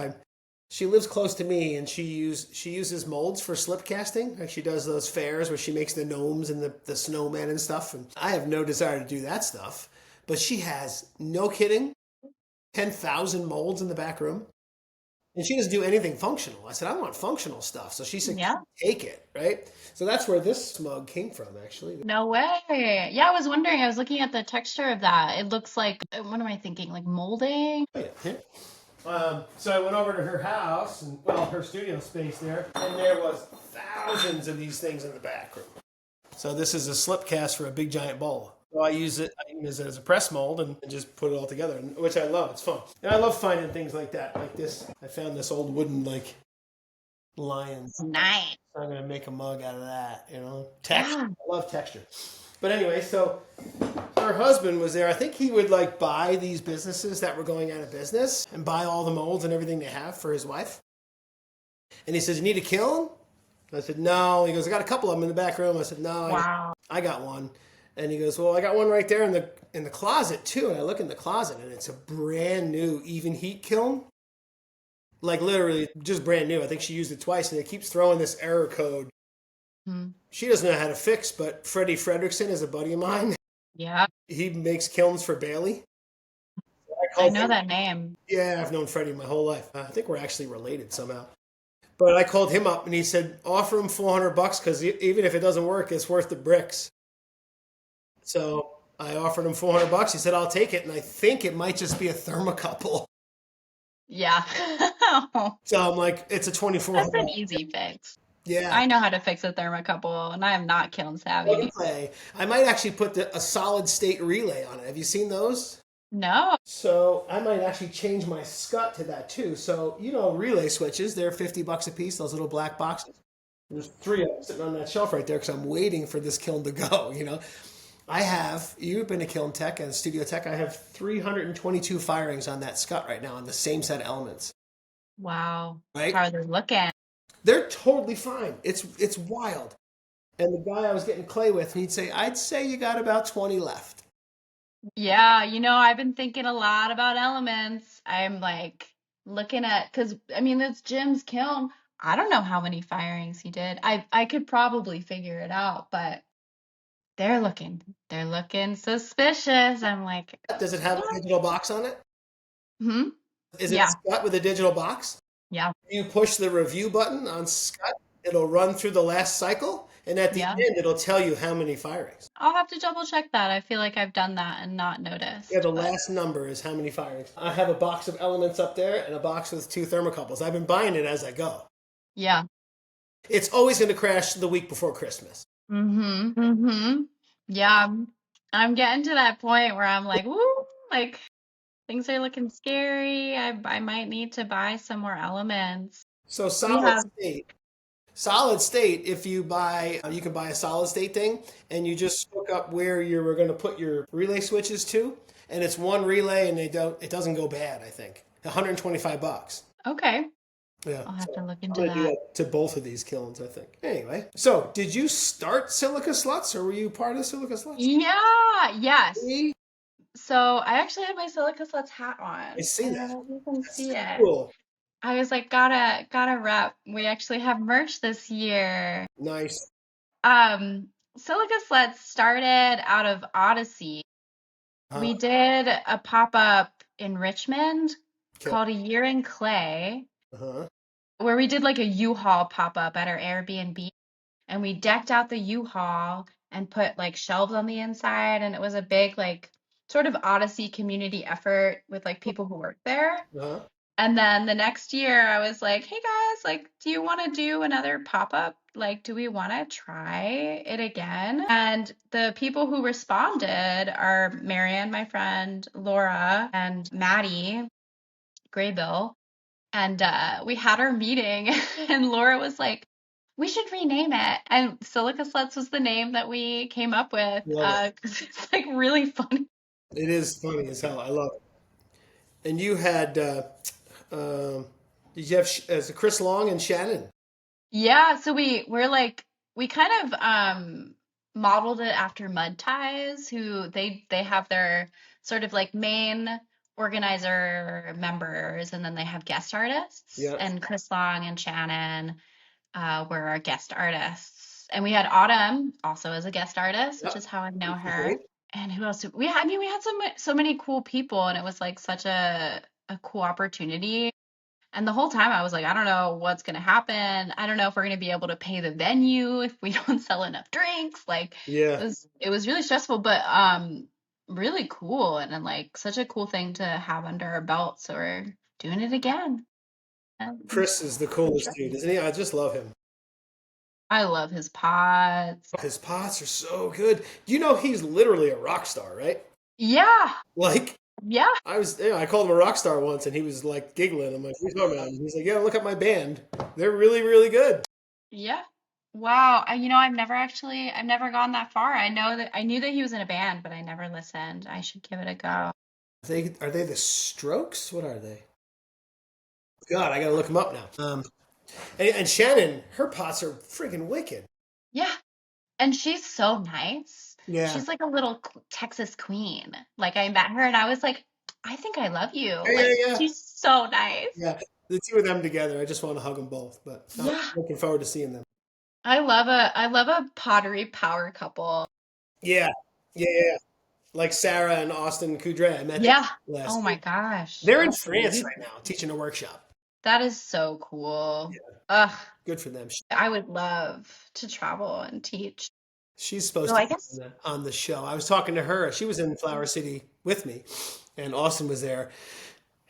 she lives close to me, and she uses molds for slip casting. Like she does those fairs where she makes the gnomes and the snowmen and stuff. And I have no desire to do that stuff, but she has, no kidding, 10,000 molds in the back room. And she doesn't do anything functional. I said, I want functional stuff. So she said, Yeah. take it, right? So that's where this mug came from, actually. No way. Yeah, I was wondering. I was looking at the texture of that. It looks like, what am I thinking? Like molding? Oh, yeah. Here. So I went over to her house, and well, her studio space there, and there was thousands of these things in the back room. So this is a slip cast for a big giant bowl. So I use it as a press mold and just put it all together, which I love. It's fun. And I love finding things like that, like this. I found this old wooden, like, lion. Nice. So I'm going to make a mug out of that, you know? Texture. Yeah. I love texture. But anyway, so her husband was there. I think he would, like, buy these businesses that were going out of business and buy all the molds and everything they have for his wife. And he says, "You need a kiln?" I said, "No." He goes, "I got a couple of them in the back room." I said, "No, Wow. I got one." And he goes, "Well, I got one right there in the closet too." And I look in the closet, and it's a brand new even heat kiln, like literally just brand new. I think she used it twice, and it keeps throwing this error code. Hmm. She doesn't know how to fix, but Freddie Fredrickson is a buddy of mine. Yeah. He makes kilns for Bailey. I know that name. Yeah, I've known Freddie my whole life. I think we're actually related somehow. But I called him up, and he said, "Offer him $400 because even if it doesn't work, it's worth the bricks." So I offered him $400. He said, "I'll take it." And I think it might just be a thermocouple. Yeah. So I'm like, it's a That's 2400. an easy fix. Yeah. I know how to fix a thermocouple, and I am not kiln Plug and savvy. play. I might actually put a solid state relay on it. Have you seen those? No. So I might actually change my scut to that too. So, you know, relay switches, they're $50 a piece, those little black boxes. There's 3 of them sitting on that shelf right there because I'm waiting for this kiln to go, you know. You've been a kiln tech and studio tech. I have 322 firings on that scut right now on the same set of elements. Wow. Right? How are they looking? They're totally fine. It's wild. And the guy I was getting clay with, he'd say, "I'd say you got about 20 left." Yeah, I've been thinking a lot about elements. I'm like looking at, because I mean, it's Jim's kiln. I don't know how many firings he did. I could probably figure it out, but they're looking suspicious. I'm like, Does it have a digital box on it? hmm? Is it Yeah, Scott with a digital box? yeah, You push the review button on Scott, it'll run through the last cycle, and at the yeah. end, it'll tell you how many firings. I'll have to double check that. I feel like I've done that and not Yeah, noticed, the but last number is how many firings. I have a box of elements up there and a box with 2 thermocouples. I've been buying it as I go. yeah. It's always going to crash the week before Christmas. Mm-hmm. Mm-hmm. Yeah. I'm getting to that point where I'm like, woo, like things are looking scary. I might need to buy some more elements. So We solid have, state. Solid state, if you buy, you can buy a solid state thing, and you just hook up where you're going to put your relay switches to, and it's one relay, and it doesn't go bad. I think $125. okay, Yeah, I'll have so to look I'm into gonna do that. that to both of these kilns. I think. Anyway, so did you start Silica Sluts, or were you part of Silica Sluts? Yeah, yes. See? So I actually have my Silica Sluts hat I on. see I that. don't know if you can That's see so it. cool. I was like, gotta rep. We actually have merch this year. Nice. Silica Sluts started out of Odyssey. Uh, We did a pop-up in Richmond okay. called A Year in Clay, Uh-huh. where we did like a U-Haul pop-up at our Airbnb, and we decked out the U-Haul and put like shelves on the inside, and it was a big like sort of Odyssey community effort with like people who work there. Uh-huh. And then the next year I was like, hey guys, like, do you want to do another pop-up? Like, do we want to try it again? And the people who responded are Marianne, my friend, Laura, and Maddie, Graybill. And we had our meeting, and Laura was like, we should rename it. And Silica Sluts was the name that we came up with Love it. 'cause it's like really funny. It is funny as hell. I love it. And you had, um, did you have as Chris Long and Shannon? Yeah, so we're like we kind of modeled it after Mud Ties, who they have their sort of like main organizer members, and then they have guest artists. Yeah. And Chris Long and Shannon were our guest artists. And we had Autumn also as a guest artist, which Yep. is how I know She's her. great. And who else? We had, I mean, we had so many cool people, and it was like such a cool opportunity. And the whole time I was like, I don't know what's going to happen. I don't know if we're going to be able to pay the venue if we don't sell enough drinks. Like Yeah. it was really stressful, but really cool, and then like such a cool thing to have under our belt. So we're doing it again. And Chris is the coolest dude, isn't he? I just love him. I love his pots. His pots are so good. You know he's literally a rock star, right? Yeah. Like Yeah. I called him a rock star once, and he was like giggling. I'm like, "What are you talking about?" And he's like, "Yeah, look at my band. They're really, really good." Yeah. Wow. You know, I've never gone that far. I knew that he was in a band, but I never listened. I should give it a go. Are they the Strokes? What are they? God, I gotta look them up now. And Shannon, her pots are freaking wicked. Yeah. And she's so nice. Yeah. She's like a little Texas queen. Like I met her and I was like, I think I love you. Yeah, yeah, Like yeah. she's so nice. Yeah. The two of them together, I just want to hug them both. But I'm Yeah. looking forward to seeing them. I love a pottery power couple. Yeah. Yeah, yeah, yeah. Like Sarah and Austin Coudray. I met them Yeah. Oh last my week. gosh. They're in That's France amazing. right now, teaching a workshop. That is so cool. Yeah. Ugh, Good for them. I would love to travel and teach. She's So supposed to I be guess, on the show. I was talking to her. She was in Flower City with me, and Austin was there.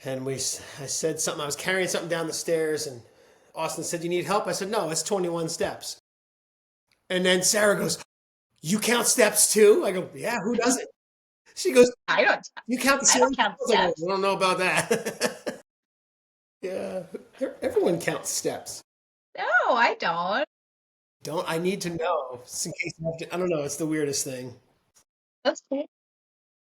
And I said something. I was carrying something down the stairs, and Austin said, "You need help?" I said, "No, it's 21 steps." And then Sarah goes, "You count steps too?" I go, "Yeah, who doesn't?" She goes, I don't "You count the I don't ceiling?" I count was like, "Oh, steps. I don't know about that." Yeah, everyone counts steps. No, I don't. Don't I need to know just in case I don't know. It's the weirdest thing. That's cool.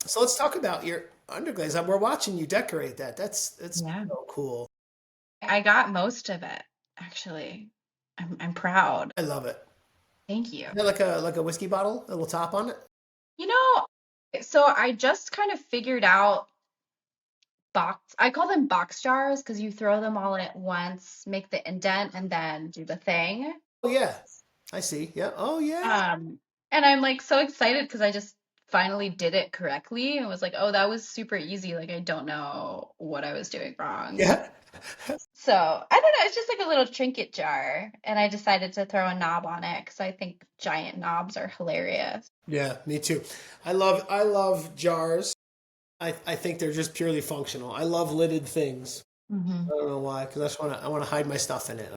So let's talk about your underglaze. We're watching you decorate that. That's Yeah. so cool. I got most of it, actually. I'm proud. I love it. Thank you. Is that like a whiskey bottle, a little top on it? You know, so I just kind of figured out I call them box jars because you throw them all in at once, make the indent, and then do the thing. Oh yeah, I see. Yeah. Oh yeah. Um, and I'm like so excited because I just finally did it correctly and was like, oh, that was super easy. Like I don't know what I was doing wrong. Yeah. So I don't know, it's just like a little trinket jar, and I decided to throw a knob on it because I think giant knobs are hilarious. Yeah. Me too. I love jars. I think they're just purely functional. I love lidded things. I Hmm. don't know why, because I want to hide my stuff in it.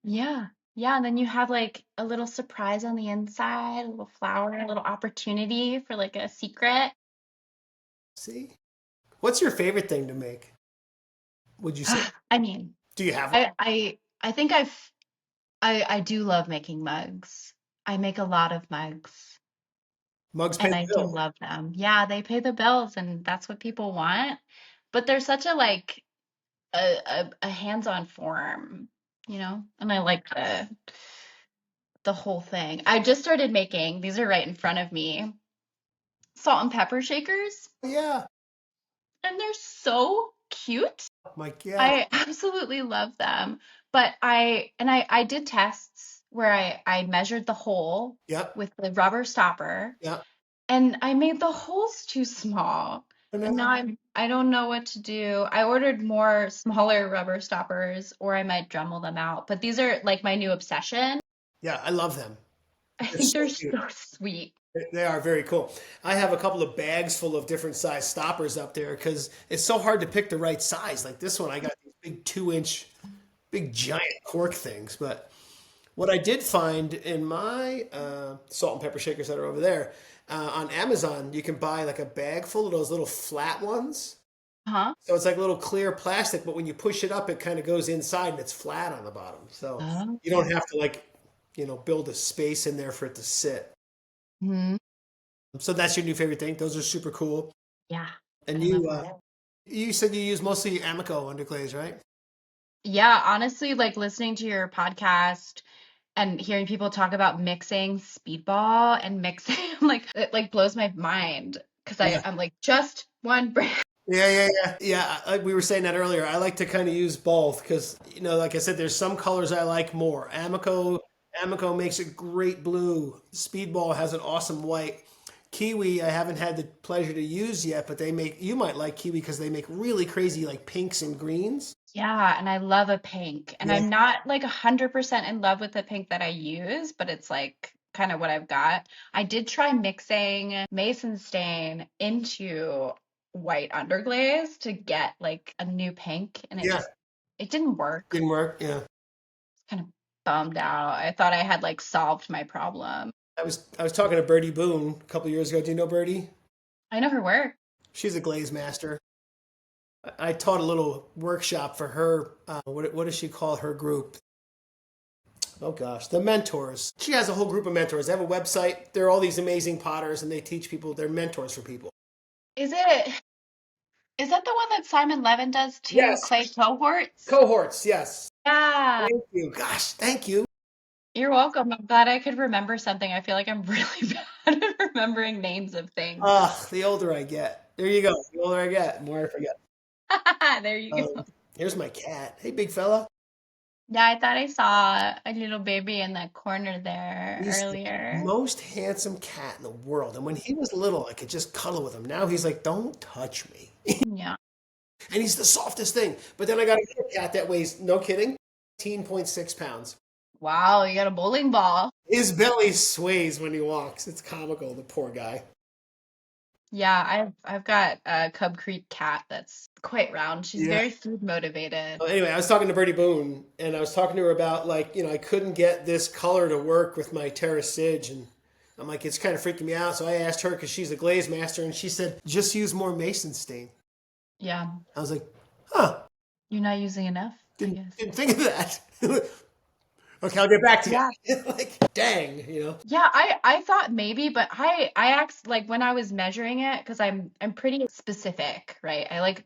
Yeah. Yeah, and then you have like a little surprise on the inside, a little flower, a little opportunity for like a secret. See? What's your favorite thing to make? Would you say? I mean, Do you have one? I think I do love making mugs. I make a lot of mugs Mugs pay and the I do bills. love them. Yeah, they pay the bills and that's what people want. But they're such a like a hands-on form, you know? And I like the whole thing. I just started making, these are right in front of me, salt and pepper shakers, Yeah. and they're so cute. Mike, yeah. I absolutely love them. But I did tests where I measured the hole Yep. with the rubber stopper, Yep. and I made the holes too small. And now I don't know what to do. I ordered more smaller rubber stoppers, or I might Dremel them out. But these are like my new obsession. Yeah, I love them. I They're think so they're cute. so sweet. They are very cool. I have a couple of bags full of different size stoppers up there because it's so hard to pick the right size. Like this one, I got these big 2 inch, big giant cork things. But what I did find in my salt and pepper shakers that are over there on Amazon, you can buy like a bag full of those little flat ones. Huh? So it's like little clear plastic, but when you push it up, it kind of goes inside and it's flat on the bottom. So Oh. you don't have to like, build a space in there for it to sit. Hmm. So that's your new favorite thing. Those are super cool. Yeah, And I love that. you said you use mostly Amico underglaze, right? Yeah, honestly, like listening to your podcast and hearing people talk about mixing speedball and mixing, like it like blows my mind because Yeah. I'm like just one brand. Yeah. Like we were saying that earlier. I like to kind of use both because, like I said, there's some colors I like more. Amico makes a great blue. Speedball has an awesome white. Kiwi, I haven't had the pleasure to use yet, but you might like Kiwi because they make really crazy like pinks and greens. Yeah, and I love a pink. And Yeah. I'm not like 100% in love with the pink that I use, but it's like kind of what I've got. I did try mixing Mason stain into white underglaze to get like a new pink, and Yeah. it didn't work. Didn't work. Yeah. Kind of bummed out. I thought I had like solved my problem. I was talking to Birdie Boone a couple years ago. Do you know Birdie? I know her work. She's a glaze master. I taught a little workshop for her. What does she call her group? Oh gosh, the mentors. She has a whole group of mentors. They have a website. They're all these amazing potters, and they teach people. They're mentors for people. Is it is that the one that Simon Levin does too? Yes, Clay cohorts? cohorts. Yes. Yeah. Thank you. Gosh, thank you. You're welcome. I'm glad I could remember something. I feel like I'm really bad at remembering names of things. The older I get, there you go. The older I get, the more I forget. There you go. Um, Here's my cat. Hey, big fella. Yeah, I thought I saw a little baby in that corner there He's the earlier. most handsome cat in the world. And when he was little, I could just cuddle with him. Now he's like, don't touch me. Yeah. And he's the softest thing. But then I got a cat that weighs, no kidding, 18.6 pounds. Wow, you got a bowling ball. His belly sways when he walks. It's comical, the poor guy. Yeah, I've got a Cub Creek cat that's quite round. She's Yeah. very food motivated. Well, anyway, I was talking to Birdie Boone, and I was talking to her about, like, I couldn't get this color to work with my terracige, and I'm like, it's kind of freaking me out. So I asked her, because she's a glaze master, and she said, just use more mason stain. Yeah. I was like, huh, You're not using enough, I didn't, guess. didn't think of that. Okay, I'll get back to Yeah. you. Like, dang. Yeah, I thought maybe, but I asked like when I was measuring it because I'm pretty specific, right? I like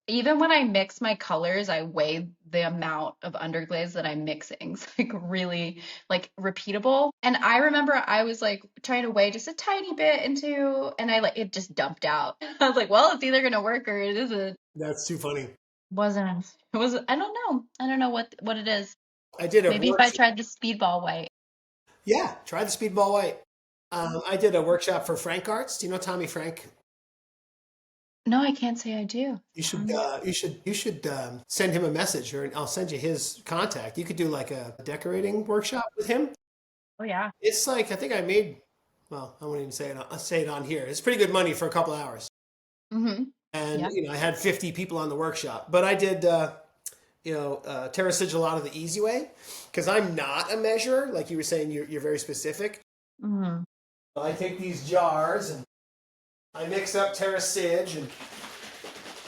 even when I mix my colors, I weigh the amount of underglaze that I'm mixing. It's like really like repeatable. And I remember I was like trying to weigh just a tiny bit into, and I like it just dumped out. I was like, well, it's either gonna work or it isn't. That's too funny. Wasn't it was I don't know. I don't know what it is. I did a Maybe if I workshop. tried the speedball white. Yeah, try the Speedball White. I did a workshop for Frank Arts. Do you know Tommy Frank? No, I can't say I do. You should send him a message, or I'll send you his contact. You could do like a decorating workshop with him. Oh yeah. It's like I think I made. Well, I won't even say it. I'll say it on here. It's pretty good money for a couple hours, Mm-hmm. and Yeah. I had 50 people on the workshop. But I did terracige a lot of the easy way because I'm not a measurer. Like you were saying, you're very specific. Mm-hmm. I take these jars and I mix up terracige,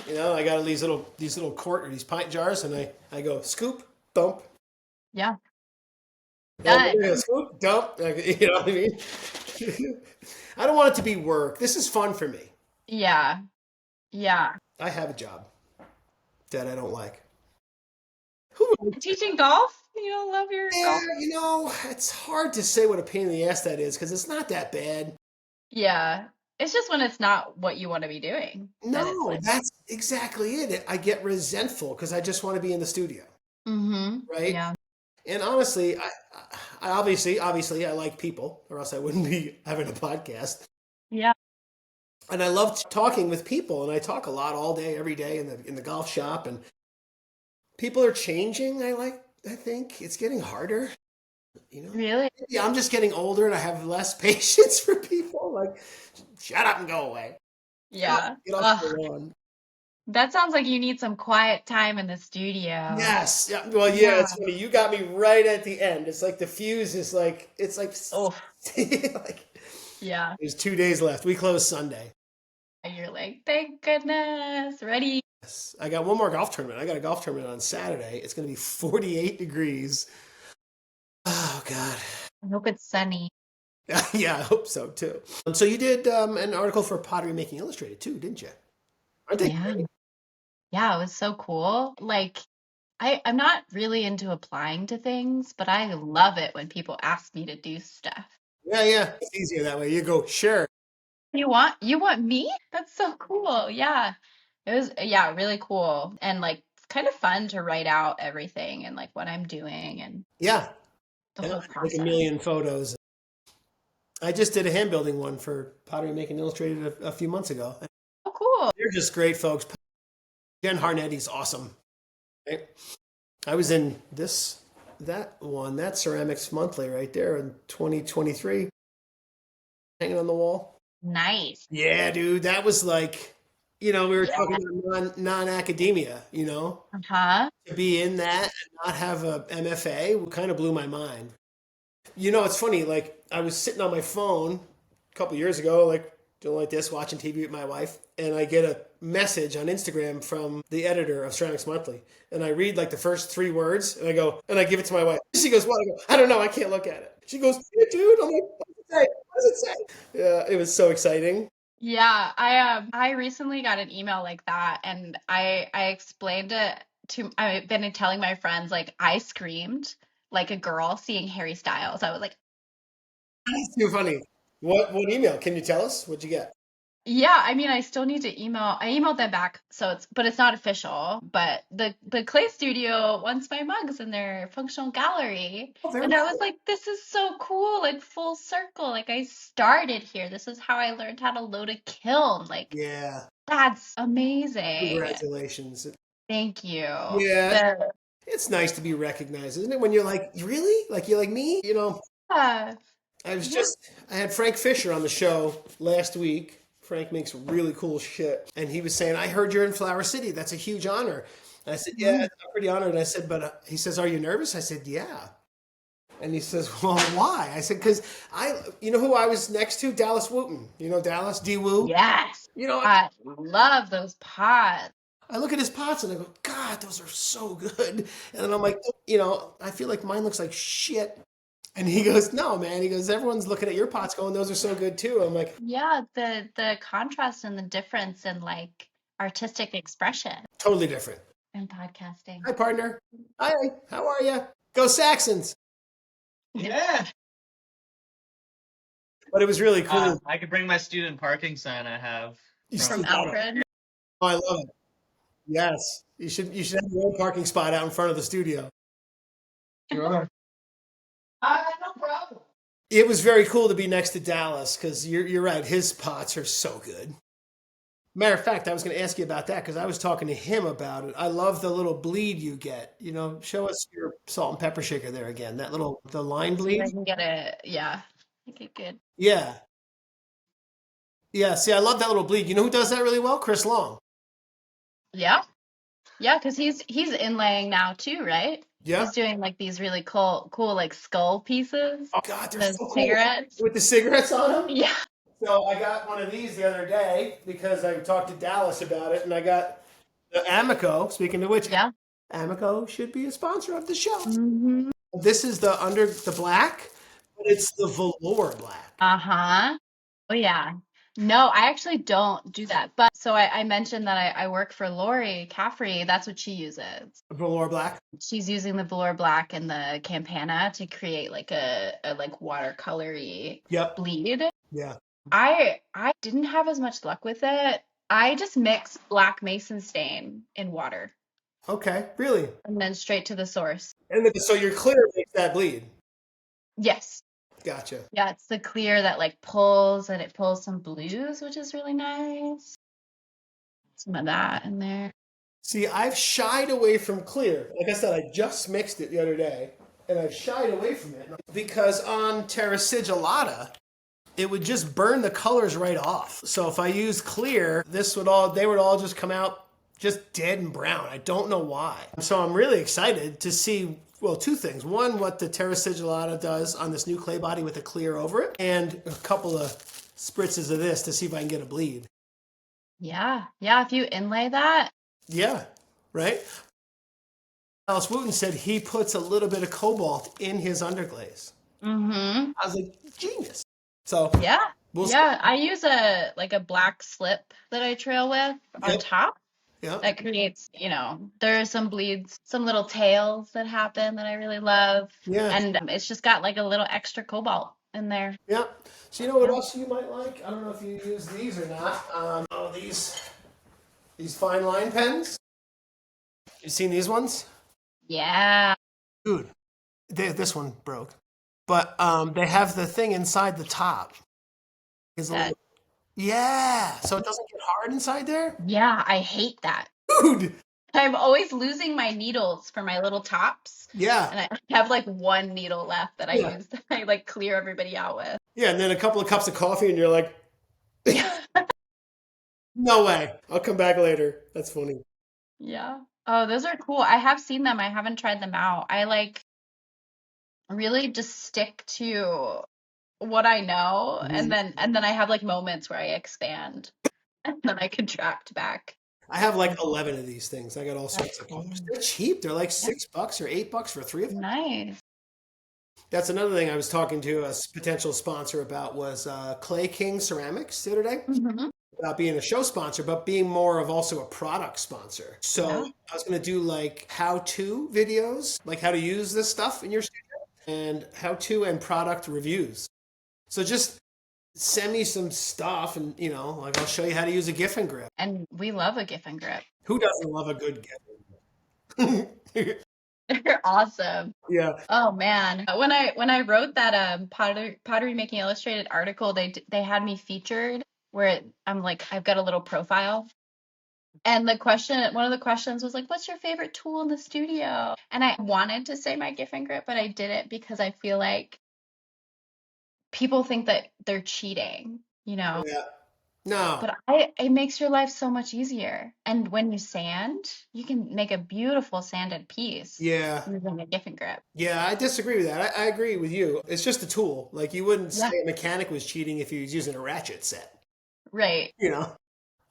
and I got these little quart or these pint jars, and I go scoop, dump, Yeah. oh, Done. scoop, dump. You know what I mean? I don't want it to be work. This is fun for me. Yeah. Yeah. I have a job that I don't like. Who? Teaching golf? You don't love your Yeah, golf? it's hard to say what a pain in the ass that is because it's not that bad. Yeah. It's just when it's not what you want to be doing that it's No, like, that's exactly it. I get resentful because I just want to be in the studio, mm-hmm. right? Yeah. And honestly, I obviously I like people, or else I wouldn't be having a podcast. Yeah. And I love talking with people, and I talk a lot all day, every day in the golf shop. And people are changing. I think it's getting harder. Really? Yeah, I'm just getting older, and I have less patience for people. Like, shut up and go away. Yeah. Get off the Ugh. lawn. That sounds like you need some quiet time in the studio. Yes. Yeah. Well, yeah. Yeah. It's funny. You got me right at the end. It's like the fuse is like it's like Oh, like yeah. there's 2 days left. We close Sunday. And you're like, thank goodness, ready. I got one more golf tournament. I got a golf tournament on Saturday. It's going to be 48 degrees. Oh, God. I hope it's sunny. Yeah, I hope so too. So you did an article for Pottery Making Illustrated too, didn't you? Aren't they Yeah. great? Yeah, it was so cool. Like, I'm not really into applying to things, but I love it when people ask me to do stuff. Yeah, yeah. It's easier that way. You go, sure. You want me? That's so cool. Yeah. It was, yeah, really cool. And like kind of fun to write out everything and like what I'm doing and Yeah. the Yeah, whole like a process. million photos. I just did a hand building one for Pottery Making Illustrated a few months ago. Oh, cool. They're just great folks. Jen Harnetti's awesome. Right? I was in that Ceramics Monthly right there in 2023, hanging on the wall. Nice. Yeah, dude, that was like, we were Yeah. talking about non-academia, Uh-huh. to be in that and not have a MFA kind of blew my mind. It's funny, like I was sitting on my phone a couple years ago, like doing like this, watching TV with my wife, and I get a message on Instagram from the editor of Ceramics Monthly. And I read like the first three words and I go, and I give it to my wife. She goes, what? I go, I don't know, I can't look at it. She goes, yeah, dude. I'm like, what does it say? What does it say? Yeah, it was so exciting. Yeah, I recently got an email like that and I explained it to I've been telling my friends like I screamed like a girl seeing Harry Styles. I was like, That's too funny. What email? Can you tell us? What'd you get? yeah, I mean, I still need to email. I emailed them back, so but it's not official. But the clay studio wants my mugs in their functional gallery, Oh, very and I was cool. like, this is so cool, like full circle. Like I started here. This is how I learned how to load a kiln. Like Yeah. that's amazing. Congratulations. Thank you. Yeah. The It's nice to be recognized, isn't it? When you're like, really? Like you're like me? yeah, yeah. I had Frank Fisher on the show last week. Frank makes really cool shit. And he was saying, I heard you're in Flower City. That's a huge honor. And I said, yeah, Mhm. I'm pretty honored. And I said, but he says, are you nervous? I said, yeah. And he says, well, why? I said, because you know who I was next to? Dallas Wooten. You know Dallas? D Woo? Yes, You know, I love those pots. I look at his pots and I go, God, those are so good. And then I'm like, I feel like mine looks like shit. And he goes, no, man. He goes, everyone's looking at your pots going, those are so good too. I'm like, Yeah, the contrast and the difference in like artistic expression totally different. in podcasting. Hi, partner. Hi, how are you? Go Saxons. Yeah. But it was really cool. I could bring my student parking sign I have You From still from. got it. Alfred. Oh, I love it. Yes. You should have your own parking spot out in front of the studio. Sure. No problem. It was very cool to be next to Dallas because you're right. His pots are so good. Matter of fact, I was going to ask you about that because I was talking to him about it. I love the little bleed you get. Show us your salt and pepper shaker there again. The line See if bleed. I can get it. Yeah. Okay, good. Yeah. Yeah. See, I love that little bleed. You know who does that really well? Chris Long. Yeah. Yeah, because he's inlaying now too, right? Yeah. He's doing like these really cool like skull pieces. Oh, God, they're Those so cool. cigarettes. With the cigarettes on them? Yeah. So I got one of these the other day because I talked to Dallas about it, and I got the Amico. Speaking of which, Yeah. Amico should be a sponsor of the show. Mm-hmm. This is the under the black, but it's the velour black. Uh-huh. Oh yeah. No, I actually don't do that. But so I mentioned that I work for Lori Caffrey. That's what she uses. Velour black. She's using the Velour Black and the Campana to create like a like watercolory Yep. bleed. Yeah. I didn't have as much luck with it. I just mix black mason stain in water Okay. Really. and then straight to the source. And so your clear makes that bleed. Yes. Gotcha. Yeah, it's the clear that like pulls and it pulls some blues, which is really nice. Some of that in there. See, I've shied away from clear. Like I said, I just mixed it the other day, and I've shied away from it because on Terra Sigillata, it would just burn the colors right off. So if I use clear, they would all just come out just dead and brown. I don't know why. So I'm really excited to see, well, two things. One, what the Terra Sigillata does on this new clay body with the clear over it, and a couple of spritzes of this to see if I can get a bleed. Yeah. Yeah. If you inlay that, Yeah, right? Alice Wooten said he puts a little bit of cobalt in his underglaze. mm-hmm. I was like, genius. So Yeah. we'll see. Yeah. I use a black slip that I trail with on Yep, top. yep, That creates, there are some bleeds, some little tails that happen that I really love. yeah, And it's just got like a little extra cobalt in there. yep. So you know what Yeah. else you might like? I don't know if you use these or not. These fine line pens. You seen these ones? Yeah. Dude, this one broke. But they have the thing inside the top. Is a That, little, yeah, so it doesn't get hard inside there. yeah, I hate that. Dude, I'm always losing my needles for my little tops. yeah, And I have like one needle left that I yeah, use that I like clear everybody out with. yeah. And then a couple of cups of coffee, and you're like, Yeah. no way. I'll come back later. That's funny. Yeah. Oh, those are cool. I have seen them. I haven't tried them out. I like really just stick to what I know and then I have like moments where I expand and then I contract back. I have like 11 of these things. I got all That's sorts of cool. colors. They're cheap. They're like Yeah. $6 or $8 for three of them. Nice. That's another thing I was talking to a potential sponsor about was Clay King Ceramics the other day. Hmm. About being a show sponsor, but being more of also a product sponsor. So Yeah. I was going to do like how-to videos, like how to use this stuff in your studio, and how-to and product reviews. So just send me some stuff, and like I'll show you how to use a Giffen grip. And we love a Giffen grip. Who doesn't love a good Giffen grip? They're awesome. Yeah. Oh man. When I wrote that pottery making illustrated article, they had me featured where I'm like I've got a little profile. And one of the questions was like, what's your favorite tool in the studio? And I wanted to say my Giffen grip, but I didn't because I feel like people think that they're cheating. Yeah. No. But it makes your life so much easier. And when you sand, you can make a beautiful sanded piece Yeah. using a Giffen grip. Yeah, I disagree with that. I agree with you. It's just a tool. Like you wouldn't Yeah. say a mechanic was cheating if he was using a ratchet set. Right.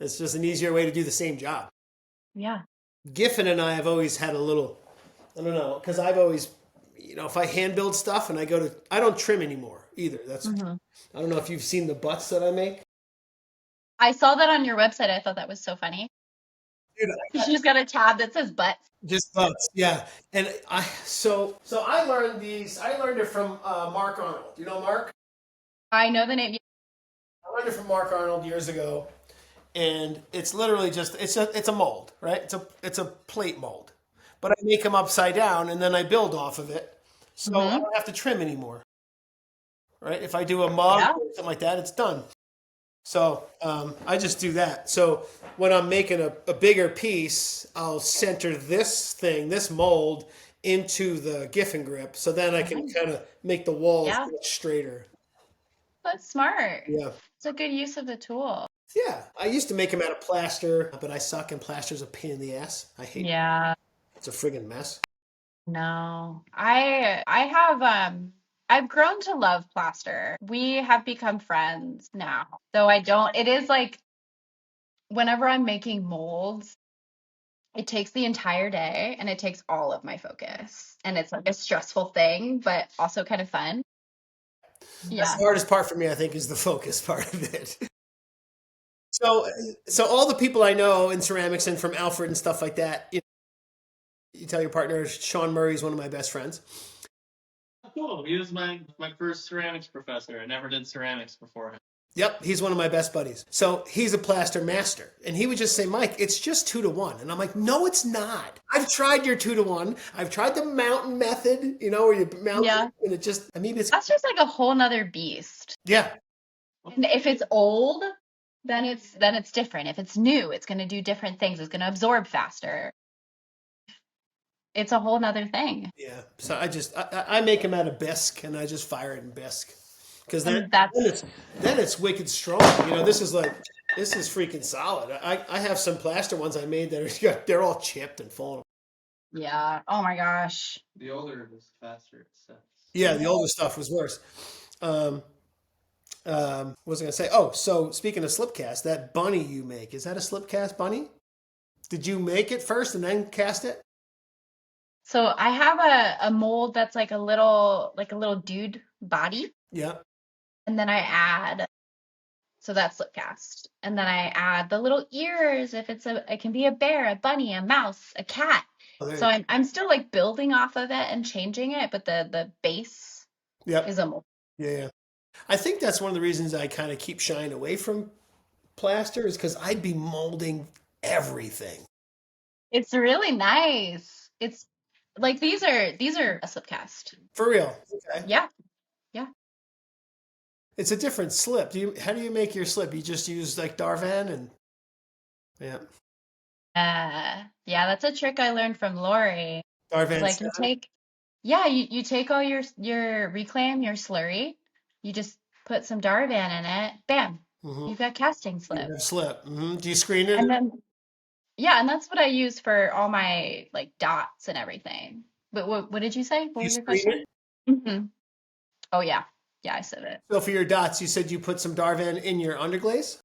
It's just an easier way to do the same job. Yeah. Giffen and I have always had a little, I don't know, because I've always, if I hand build stuff and I don't trim anymore either. Hmm. I don't know if you've seen the butts that I make. I saw that on your website. I thought that was so funny. Dude, You just got a tab that says butts. just butts, yeah. And so I learned these. I learned it from Mark Arnold. You know Mark? I know the name. I learned it from Mark Arnold years ago, and it's literally just it's a mold, right? It's a plate mold, but I make them upside down and then I build off of it, so I Hmm. don't have to trim anymore, right? If I do a mug Yeah. or something like that, it's done. So I just do that. So when I'm making a bigger piece, I'll center this mold into the Giffen grip, so then I can kind of make the walls Yeah. much straighter. That's smart. Yeah. It's a good use of the tool. Yeah, I used to make them out of plaster, but I suck and plaster's a pain in the ass. I hate it. Yeah. It's a friggin' mess. No. I've grown to love plaster. We have become friends now. So it is like whenever I'm making molds, it takes the entire day and it takes all of my focus. And it's like a stressful thing, but also kind of fun. That's Yeah. the hardest part for me, I think, is the focus part of it. So all the people I know in ceramics and from Alfred and stuff like that, you tell your partner, Sean Murray is one of my best friends. Cool. He was my first ceramics professor. I never did ceramics before him. Yep, he's one of my best buddies. So he's a plaster master. And he would just say, Mike, it's just 2-to-1. And I'm like, no, it's not. I've tried your 2-to-1. I've tried the mountain method, where you mount Yeah. it, and it's, That's just like a whole nother beast. yeah. And if it's old, then it's different. If it's new, it's going to do different things. It's going to absorb faster. It's a whole nother thing. Yeah. So I make them out of bisque and I just fire it in bisque. Because then it's wicked strong. This is freaking solid. I have some plaster ones I made that they're all chipped and falling. Yeah. Oh my gosh. The older it was, faster it sets. Yeah, the older stuff was worse. What was I going to say? Oh, so speaking of slip cast, that bunny you make, is that a slip cast bunny? Did you make it first and then cast it? So I have a mold that's like a little dude body, Yeah. and then I add so that's slip cast, and then I add the little ears if it can be a bear, a bunny, a mouse, a cat. Oh, there you So go. I'm still like building off of it and changing it, but the base Yep. is a mold. Yeah, yeah. I think that's one of the reasons I kind of keep shying away from plaster is because I'd be molding everything. It's really nice. It's like these are a slip cast. For real. Okay. Yeah, yeah. It's a different slip. How do you make your slip? You just use like Darvan and yeah. Yeah, that's a trick I learned from Lori. It's Darvan like you 7. take, yeah, you take all your reclaim, your slurry, you just put some Darvan in it, bam, Mm-hmm. you've got casting You slip. have slip. Mm-hmm. Do you screen it? And then yeah, and that's what I use for all my like dots and everything. But what did you say? What Do you was your screen question? it? Hmm. Oh yeah. Yeah, I said it. So for your dots, you said you put some Darvan in your underglaze?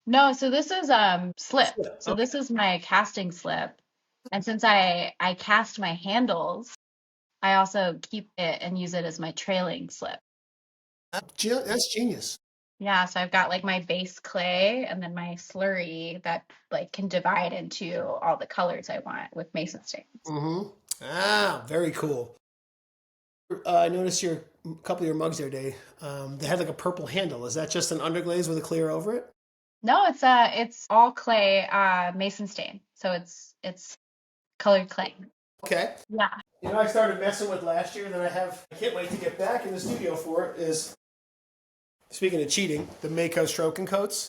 No, so this is slip. Slip. So Okay. this is my casting slip. And since I cast my handles, I also keep it and use it as my trailing slip. That's genius. Yeah, so I've got like my base clay and then my slurry that like can divide into all the colors I want with mason stains. Mm-hmm. Ah, very cool. I noticed your a couple of your mugs there, Dave. They had like a purple handle. Is that just an underglaze with a clear over it? No, it's all clay mason stain. So it's colored clay. Okay. Yeah. You know, I started messing with last year that I can't wait to get back in the studio for it is, speaking of cheating, the Mako stroke and coats.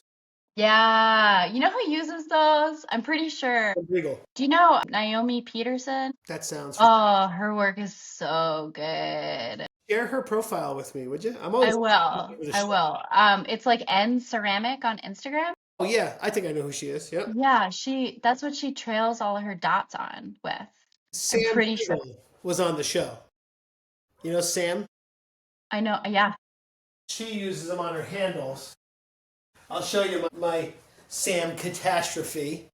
Yeah. You know who uses those? I'm pretty sure. Regal. Do you know Naomi Peterson? That sounds. Oh, her work is so good. Share her profile with me, would you? I'm I always will. for the I show. will. It's like N Ceramic on Instagram. Oh yeah, I think I know who she is. Yep. Yeah, that's what she trails all of her dots on with. I'm Sam pretty sure. Regal was on the show. You know Sam? I know. Yeah. She uses them on her handles. I'll show you my Sam catastrophe.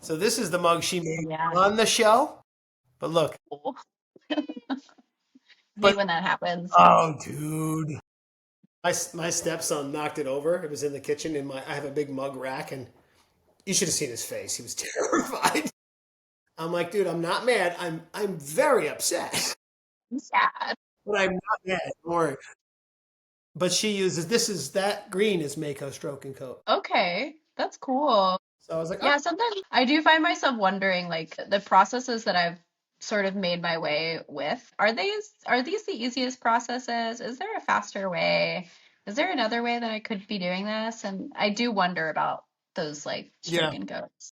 So this is the mug she made Yeah. on the show. But look. Hate when that happens. Oh, dude. My stepson knocked it over. It was in the kitchen I have a big mug rack and you should have seen his face. He was terrified. I'm like, dude, I'm not mad. I'm very upset. I'm sad. But I'm not mad. Don't worry. But she uses that green is Mako stroke and coat. Okay, that's cool. So I was like, oh, Yeah, sometimes I do find myself wondering, like the processes that I've sort of made my way with, are these the easiest processes? Is there a faster way? Is there another way that I could be doing this? And I do wonder about those like yeah. stroke and goats.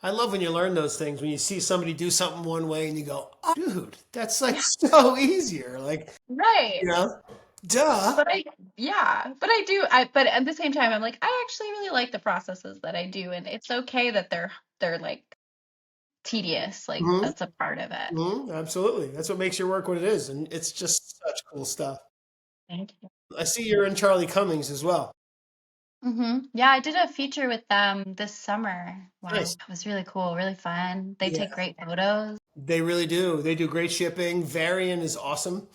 I love when you learn those things, when you see somebody do something one way and you go, oh, dude, that's like Yeah, so easier. Like, right. you know, duh. But but at the same time, I'm like, I actually really like the processes that I do, and it's okay that they're like tedious. Like Hmm. that's a part of it. Hmm. Absolutely. That's what makes your work what it is. And it's just such cool stuff. Thank you. I see you're in Charlie Cummings as well. Yeah, I did a feature with them this summer. Wow, Nice. it was really cool, really fun. They Yeah, take great photos. they really do. They do great shipping. Varian is awesome, right?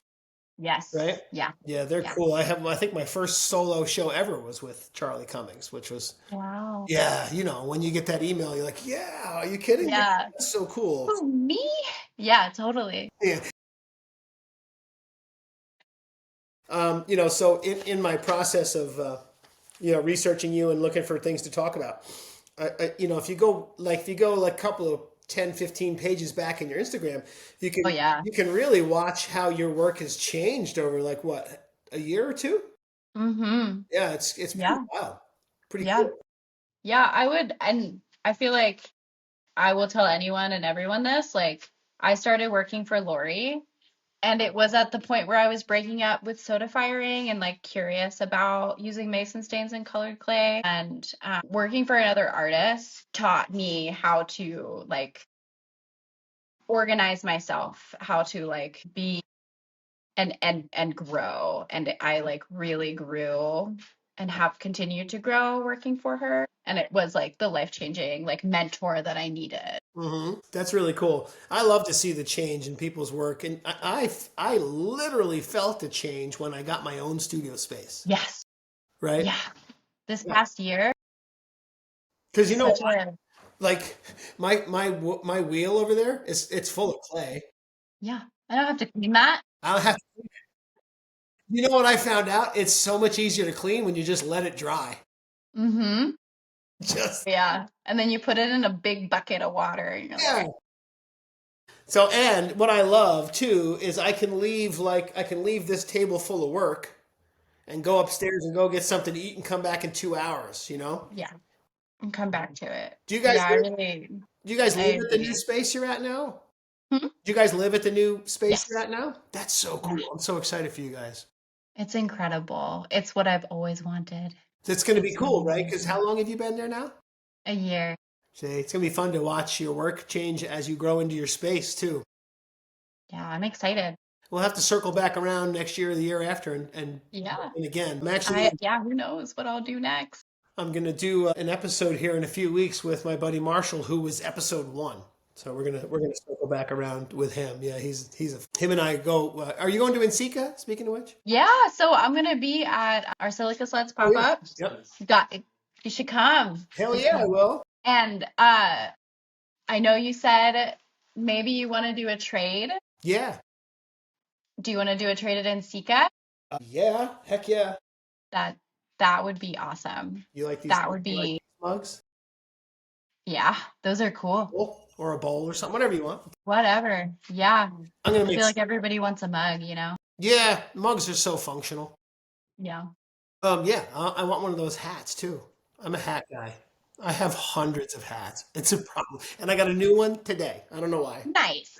Yes. Yeah. Yeah, they're Yeah. cool. I think my first solo show ever was with Charlie Cummings, which was, Wow. yeah, when you get that email, you're like, yeah, are you kidding me? Yeah. That's so cool. Who, me? Yeah, totally. Yeah. So in my process of, researching you and looking for things to talk about, if you go like a couple of 10, 15 pages back in your Instagram, you Oh can yeah. you can really watch how your work has changed over like what, a year or two? Mm-hmm. Yeah, it's pretty Yeah. wild. Pretty Yeah. cool. Yeah, I would, and I feel like I will tell anyone and everyone this, like I started working for Lori. And it was at the point where I was breaking up with soda firing and like curious about using mason stains and colored clay. And working for another artist taught me how to like organize myself, how to like be and grow. And I like really grew and have continued to grow working for her. And it was like the life-changing like mentor that I needed. That's really cool. I love to see the change in people's work, and I literally felt the change when I got my own studio space. Yes. Right? Yeah. This past year, Because you know such what? a Like my wheel over there is it's full of clay. yeah. I don't have to clean that. I'll have to. You know what I found out? It's so much easier to clean when you just let it dry. Mm-hmm. Just Yeah. And then you put it in a big bucket of water and you're yeah. like, So and what I love too is I can leave this table full of work and go upstairs and go get something to eat and come back in 2 hours. You know? yeah, and come back to it. Do you guys Yeah, I live, really, do you guys I live at the new agree. space you're at now? Hmm? Do you guys live at the new space you're Yes. at now? That's so Yeah. cool. I'm so excited for you guys. It's incredible. It's what I've always wanted. It's going to be It's cool, right? Because amazing. how long have you been there now? A year. See, it's going to be fun to watch your work change as you grow into your space too. Yeah, I'm excited. We'll have to circle back around next year or the year after Yeah. and again. Who knows what I'll do next. I'm going to do an episode here in a few weeks with my buddy Marshall, who was episode 1. So we're gonna circle back around with him. Yeah, him and I go. Are you going to Ensika? Speaking of which, Yeah, so I'm gonna be at our Silica Sleds oh yeah, pop-up. yep, You should come. hell yeah, I will. And I know you said maybe you want to do a trade. Yeah, Do you want to do a trade at Ensika? yeah, heck yeah. That would be awesome. You like these? That would You like be, these mugs? yeah, those are cool. Bowl or a bowl or something, whatever you want. Whatever. Yeah. I'm gonna I make. feel like everybody wants a mug, you know? Yeah, mugs are so functional. Yeah. Yeah, I want one of those hats too. I'm a hat guy. I have hundreds of hats. It's a problem, and I got a new one today. I don't know why. Nice.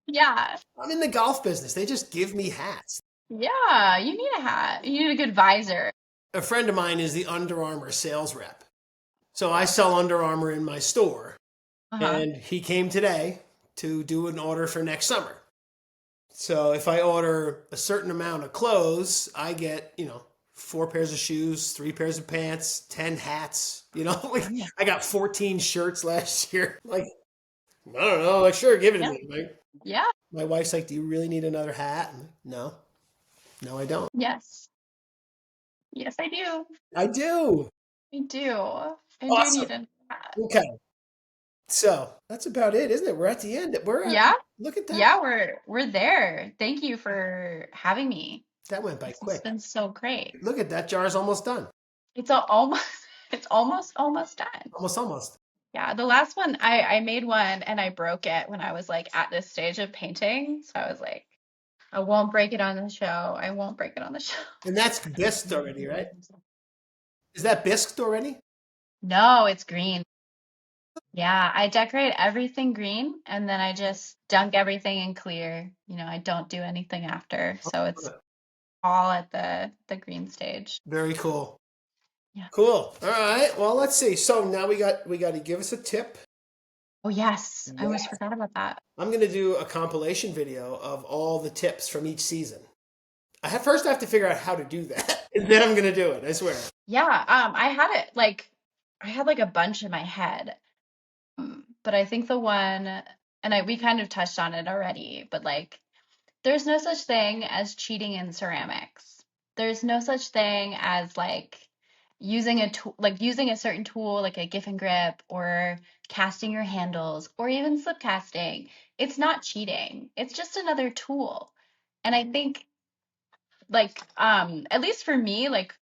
Yeah. I'm in the golf business. They just give me hats. Yeah. You need a hat. You need a good visor. A friend of mine is the Under Armour sales rep. So I sell Under Armour in my store. Uh-huh. And he came today to do an order for next summer. So if I order a certain amount of clothes, I get, 4 pairs of shoes, 3 pairs of pants, 10 hats. Like Yeah. I got 14 shirts last year. Like, I don't know. Like, sure, give it to Yeah. me. Like, Yeah. my wife's like, do you really need another hat? I'm like, no. No, I don't. Yes. Yes, I do. I do. I do. I do Awesome. need a hat. Okay. So that's about it, isn't it? We're at the end. Yeah. Look at that. Yeah, we're there. Thank you for having me. That went by It's quick. been so great. Look at that. Jar's almost done. It's almost it's almost done. Almost. Yeah, the last one I made one and I broke it when I was like at this stage of painting. So I was like, I won't break it on the show. I won't break it on the show. And that's bisqued already, right? Is that bisqued already? No, it's green. Yeah, I decorate everything green and then I just dunk everything in clear. I don't do anything after. So it's all at the green stage. Very cool. Yeah. Cool. All right. Well, let's see. So now we got to give us a tip. Oh, yes. I almost Yes. forgot about that. I'm going to do a compilation video of all the tips from each season. First I have to figure out how to do that. And then I'm going to do it. I swear. Yeah, I had it I had like a bunch in my head. But I think the one, and we kind of touched on it already, but like there's no such thing as cheating in ceramics. There's no such thing as like using a tool, like using a certain tool like a giff and grip or casting your handles or even slip casting. It's not cheating. It's just another tool. And I think like at least for me, like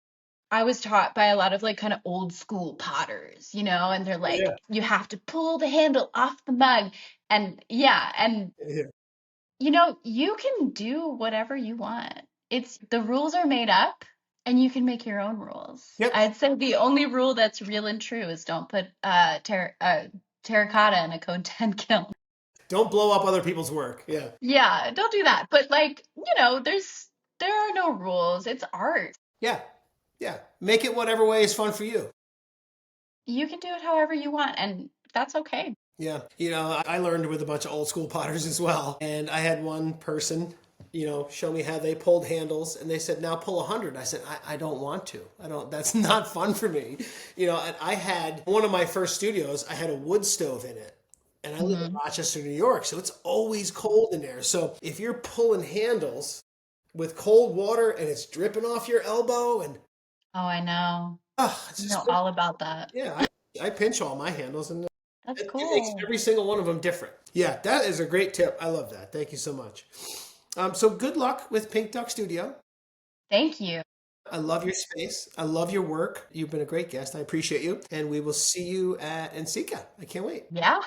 I was taught by a lot of like kind of old school potters, and they're like, Yeah. you have to pull the handle off the mug. And yeah, and Yeah. you can do whatever you want. The rules are made up and you can make your own rules. Yep. I'd say the only rule that's real and true is don't put terracotta in a code 10 kiln. Don't blow up other people's work. Yeah. Yeah, don't do that. But like, there are no rules. It's art. Yeah. Yeah. Make it whatever way is fun for you. You can do it however you want, and that's okay. Yeah. I learned with a bunch of old school potters as well. And I had one person show me how they pulled handles. And they said, now pull 100. I said, I don't want to. That's not fun for me. And I had one of my first studios, I had a wood stove in it. And I live in Rochester, New York, so it's always cold in there. So if you're pulling handles with cold water and it's dripping off your elbow and Oh, I know. it's I just, know all about that. yeah, I pinch all my handles and That's it makes cool. every single one of them different. Yeah, that is a great tip. I love that. Thank you so much. So good luck with Pink Duck Studio. Thank you. I love your space. I love your work. You've been a great guest. I appreciate you. And we will see you at NCCA. I can't wait. Yeah.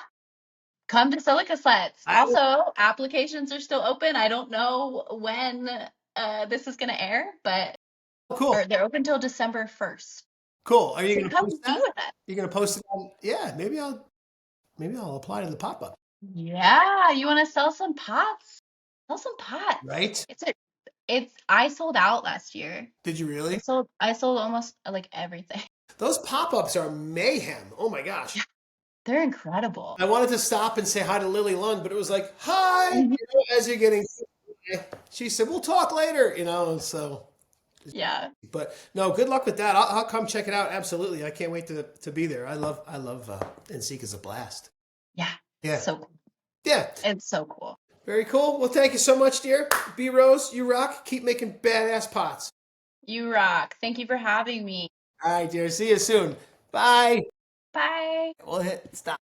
Come to Silica Sleds. Also, applications are still open. I don't know when this is going to air, but Cool. they're open till December 1st. Cool. Are you So going to come post be that? with us. You're going to post it on, yeah, maybe I'll apply to the pop-up. Yeah, you want to sell some pots? Sell some pots. Right? I sold out last year. Did you really? I sold almost like everything. Those pop-ups are mayhem. Oh my gosh. They're incredible. I wanted to stop and say hi to Lily Lund, but it was like, hi, as you're getting, she said, we'll talk later, so. Yeah. But no, good luck with that. I'll come check it out. Absolutely. I can't wait to be there. I love NCCA is a blast. Yeah. Yeah. So cool. Yeah. It's so cool. Very cool. Well, thank you so much, dear. Be Rose, you rock. Keep making badass pots. You rock. Thank you for having me. All right, dear. See you soon. Bye. Bye. We'll hit stop.